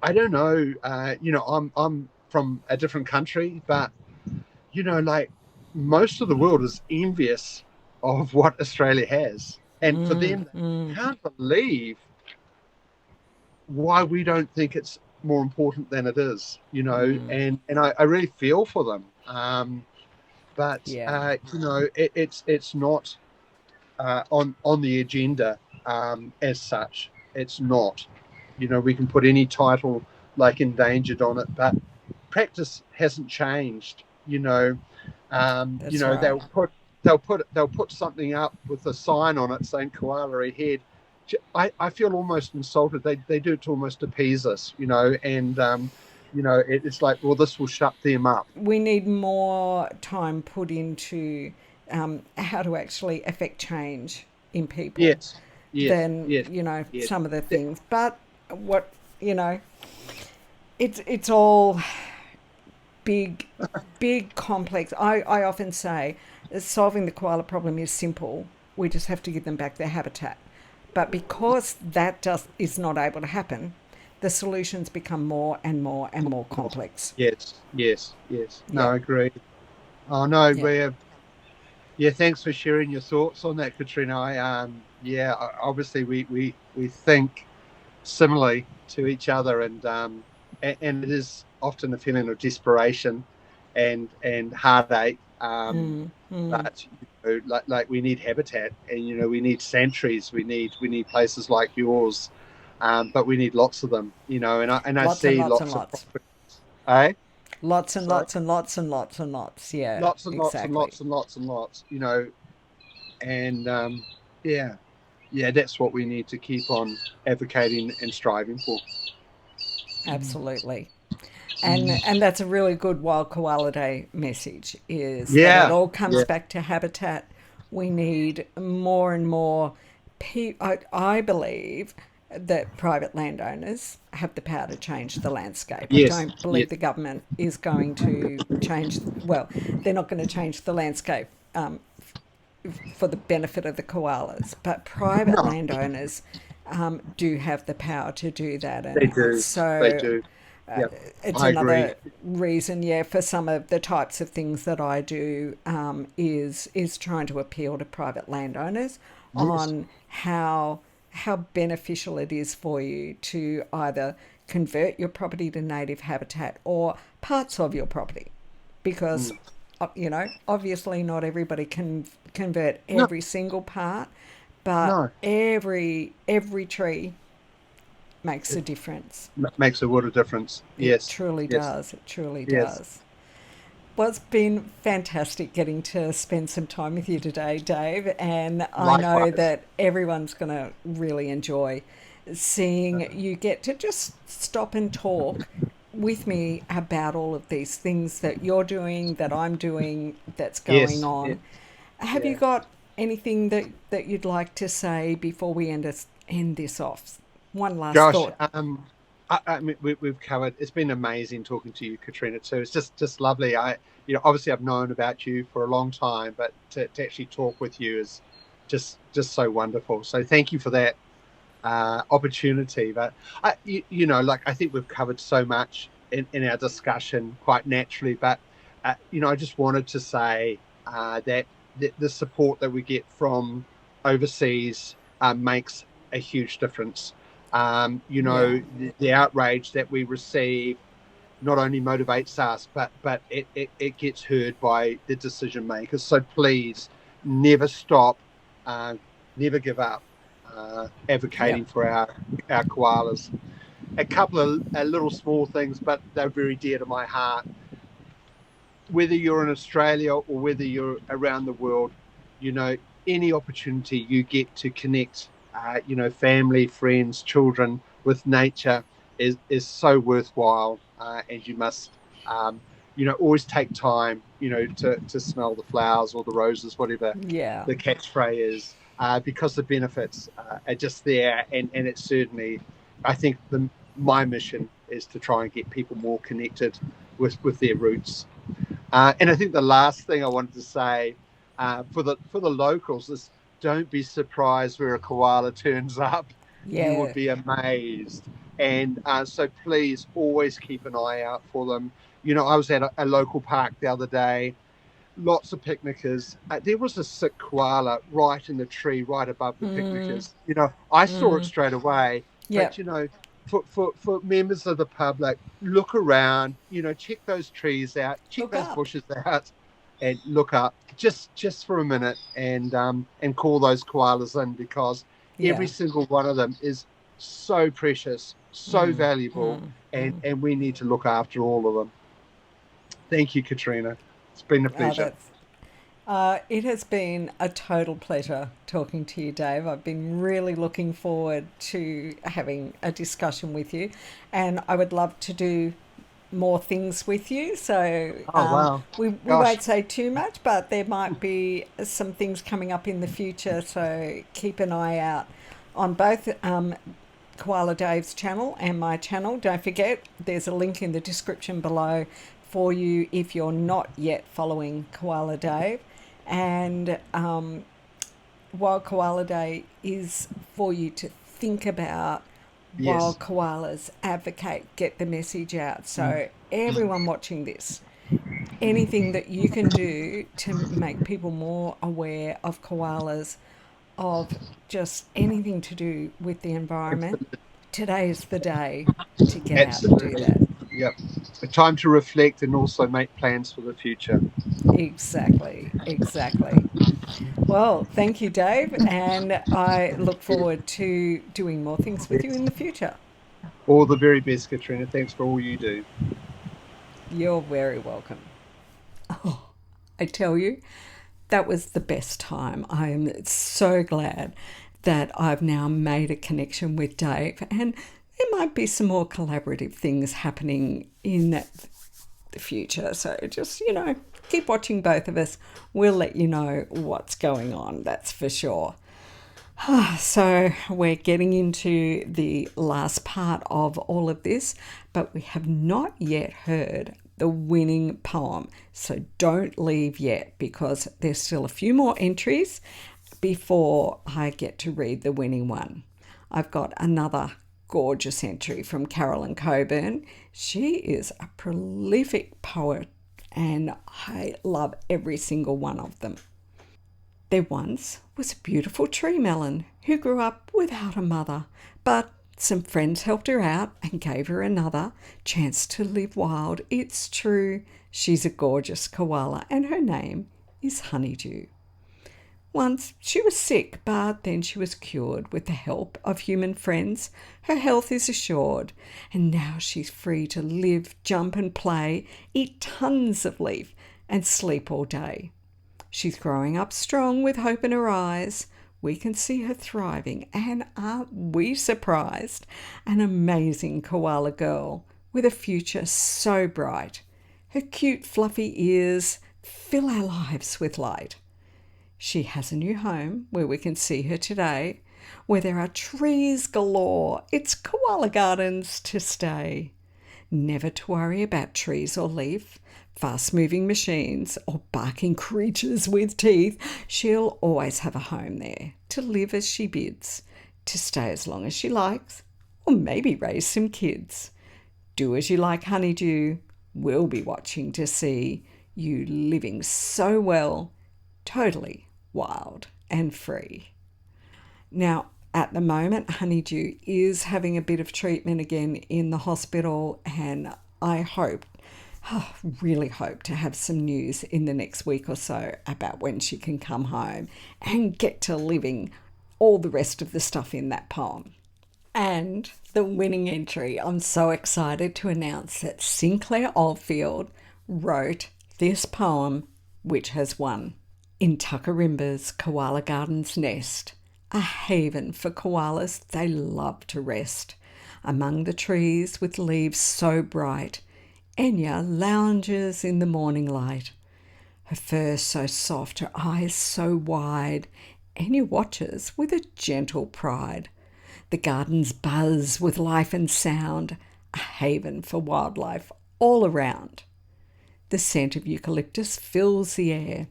I don't know. I'm from a different country, but like most of the world is envious of what Australia has, and for them, they can't believe why we don't think it's more important than it is, and I really feel for them. But
Yeah,
it's not on the agenda as such. It's not. We can put any title like endangered on it, but practice hasn't changed.
that's right.
They'll put something up with a sign on it saying koala ahead. I feel almost insulted. They do it to almost appease us, and it's like, well, this will shut them up.
We need more time put into how to actually affect change in people
Yes, yes,
than
yes, yes.
some of the things. But what you know, it's all big, big complex. I often say solving the koala problem is simple. We just have to give them back their habitat. But because that just is not able to happen, the solutions become more and more and more complex.
Yes, yes, yes. No,
Yeah.
I agree. Oh no,
Yeah.
yeah. Thanks for sharing your thoughts on that, Katrina. Obviously we think similarly to each other, and it is often a feeling of desperation and heartache.
Mm, mm.
But like we need habitat, and we need sanctuaries. We need places like yours, but we need lots of them. And I
Lots and
see
lots and
lots of
lots.
properties. Eh?
Lots and
Sorry.
lots and lots and lots and lots. Yeah,
Lots and lots and
exactly.
lots and lots and lots. And yeah, yeah, that's what we need to keep on advocating and striving for.
Absolutely. And that's a really good Wild Koala Day message, is that it
Yeah,
all comes
yeah,
back to habitat. We need more and more I believe that private landowners have the power to change the landscape. I
yes,
don't
yes,
believe the government is going to change, well, they're not going to change the landscape for the benefit of the koalas, but private
no,
landowners do have the power to do that.
they
And
do, they
so
do. Yeah,
it's
I agree.
another reason, yeah, for some of the types of things that I do, is trying to appeal to private landowners
Yes,
on how beneficial it is for you to either convert your property to native habitat or parts of your property, because
mm.
obviously not everybody can convert
No,
every single part, but
no,
every tree makes
it
a difference.
makes a world of difference.
It
Yes,
truly
yes,
does. It truly
yes.
does. Well, it's been fantastic getting to spend some time with you today, Dave. And I know
Likewise.
that everyone's going to really enjoy seeing you get to just stop and talk with me about all of these things that you're doing, that I'm doing, that's going
Yes, yes,
on. Have you
yeah.
got anything that you'd like to say before we end this off? One last
Gosh,
thought.
I mean, we've covered. It's been amazing talking to you, Katrina. Too. It's just lovely. Obviously I've known about you for a long time, but to actually talk with you is just so wonderful. So thank you for that opportunity. But like I think we've covered so much in our discussion quite naturally. But I just wanted to say that the support that we get from overseas makes a huge difference.
Yeah.
The outrage that we receive not only motivates us, but it gets heard by the decision makers. So please never stop, uh, never give up
Yeah.
advocating for our koalas. A couple of little small things, but they're very dear to my heart. Whether you're in Australia or whether you're around the world, you know, any opportunity you get to connect, family, friends, children with nature is so worthwhile, and you must, always take time, to smell the flowers or the roses, whatever
Yeah.
the catchphrase is, because the benefits are just there, and it's certainly, I think my mission is to try and get people more connected with their roots. And I think the last thing I wanted to say for the locals is don't be surprised where a koala turns up. You would
Yeah.
be amazed. And so please always keep an eye out for them. I was at a local park the other day, lots of picnickers. There was a sick koala right in the tree, right above the
Mm,
picnickers. I saw it
mm.
straight away, but
Yep.
for members of the public, look around. Check those trees out, check
Look
those
up.
bushes out, and look up just for a minute, and call those koalas in, because every
Yeah.
single one of them is so precious, so
Mm,
valuable,
mm,
and
mm.
and we need to look after all of them. Thank you, Katrina. It's been a
Oh,
pleasure.
that's it has been a total pleasure talking to you, Dave. I've been really looking forward to having a discussion with you, and I would love to do more things with you. So
Oh wow,
we
gosh,
won't say too much, but there might be some things coming up in the future. So keep an eye out on both Koala Dave's channel and my channel. Don't forget, there's a link in the description below for you if you're not yet following Koala Dave. And Wild Koala Day is for you to think about
yes,
wild koalas, advocate, get the message out.
mm,
So everyone watching this, anything that you can do to make people more aware of koalas, of just anything to do with the environment, today is the day to get out and do
Absolutely.
that.
Yep. A time to reflect and also make plans for the future.
Exactly, exactly. Well, thank you, Dave, and I look forward to doing more things with you
Yes.
in the future.
All the very best, Katrina. Thanks for all you do.
You're very welcome. Oh, I tell you, that was the best time. I am so glad that I've now made a connection with Dave, and there might be some more collaborative things happening in the future. So just, keep watching both of us. We'll let you know what's going on, that's for sure. So we're getting into the last part of all of this, but we have not yet heard the winning poem. So don't leave yet, because there's still a few more entries before I get to read the winning one. I've got another gorgeous entry from Carolyn Coburn. She is a prolific poet, and I love every single one of them. There once was a beautiful tree melon who grew up without a mother, but some friends helped her out and gave her another chance to live wild. It's true, she's a gorgeous koala, and her name is Honeydew. Once she was sick, but then she was cured with the help of human friends. Her health is assured, and now she's free to live, jump and play, eat tons of leaf, and sleep all day. She's growing up strong with hope in her eyes. We can see her thriving, and aren't we surprised? An amazing koala girl with a future so bright. Her cute fluffy ears fill our lives with light. She has a new home where we can see her today, where there are trees galore. It's Koala Gardens to stay. Never to worry about trees or leaf, fast-moving machines, or barking creatures with teeth. She'll always have a home there to live as she bids, to stay as long as she likes, or maybe raise some kids. Do as you like, Honeydew. We'll be watching to see you living so well, totally wild and free. Now, at the moment, Honeydew is having a bit of treatment again in the hospital, and I really hope to have some news in the next week or so about when she can come home and get to living all the rest of the stuff in that poem. And the winning entry, I'm so excited to announce that Sinclair Oldfield wrote this poem, which has won. In Tuckarimba's Koala Gardens nest, a haven for koalas, they love to rest. Among the trees with leaves so bright, Enya lounges in the morning light. Her fur so soft, her eyes so wide, Enya watches with a gentle pride. The gardens buzz with life and sound, a haven for wildlife all around. The scent of eucalyptus fills the air,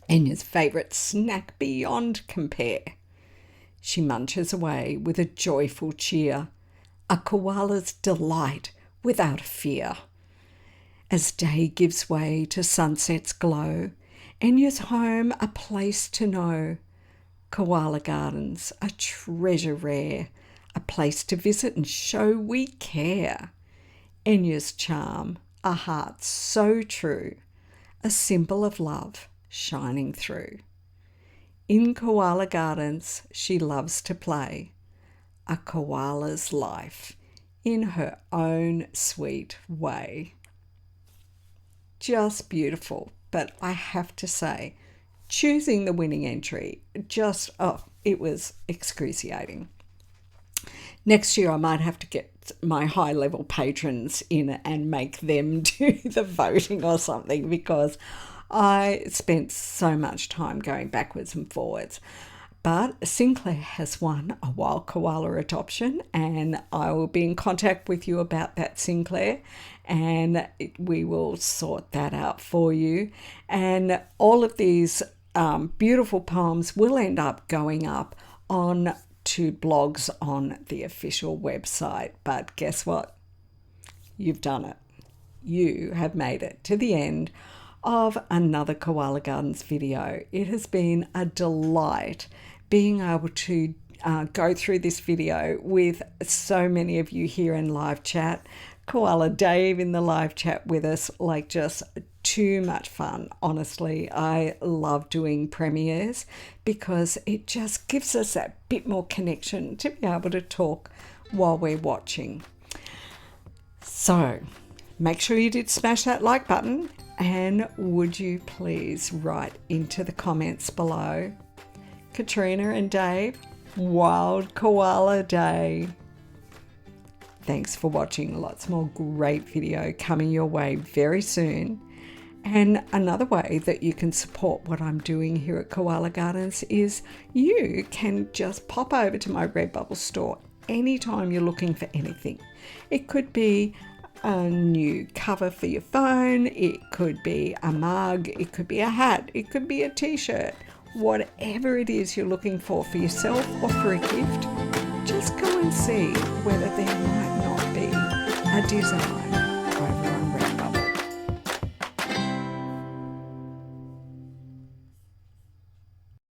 Enya's favourite snack beyond compare. She munches away with a joyful cheer, a koala's delight without fear. As day gives way to sunset's glow, Enya's home a place to know. Koala Gardens, a treasure rare, a place to visit and show we care. Enya's charm, a heart so true, a symbol of love shining through. In Koala Gardens she loves to play, a koala's life in her own sweet way. Just beautiful, but I have to say, choosing the winning entry, it was excruciating. Next year I might have to get my high-level patrons in and make them do the voting or something, because I spent so much time going backwards and forwards. But Sinclair has won a wild koala adoption, and I will be in contact with you about that, Sinclair, and we will sort that out for you. And all of these beautiful poems will end up going up on to blogs on the official website. But guess what? You've done it. you have made it to the end of another Koala Gardens video. It has been a delight being able to go through this video with so many of you here in live chat. Koala Dave in the live chat with us, like just too much fun. Honestly, I love doing premieres because it just gives us that bit more connection to be able to talk while we're watching. So make sure you did smash that like button, and would you please write into the comments below, Katrina and Dave, Wild Koala Day. Thanks for watching. Lots more great video coming your way very soon. And another way that you can support what I'm doing here at Koala Gardens is you can just pop over to my Redbubble store anytime you're looking for anything. It could be a new cover for your phone, it could be a mug, it could be a hat, it could be a t-shirt. Whatever it is you're looking for yourself or for a gift, just go and see whether there might not be a design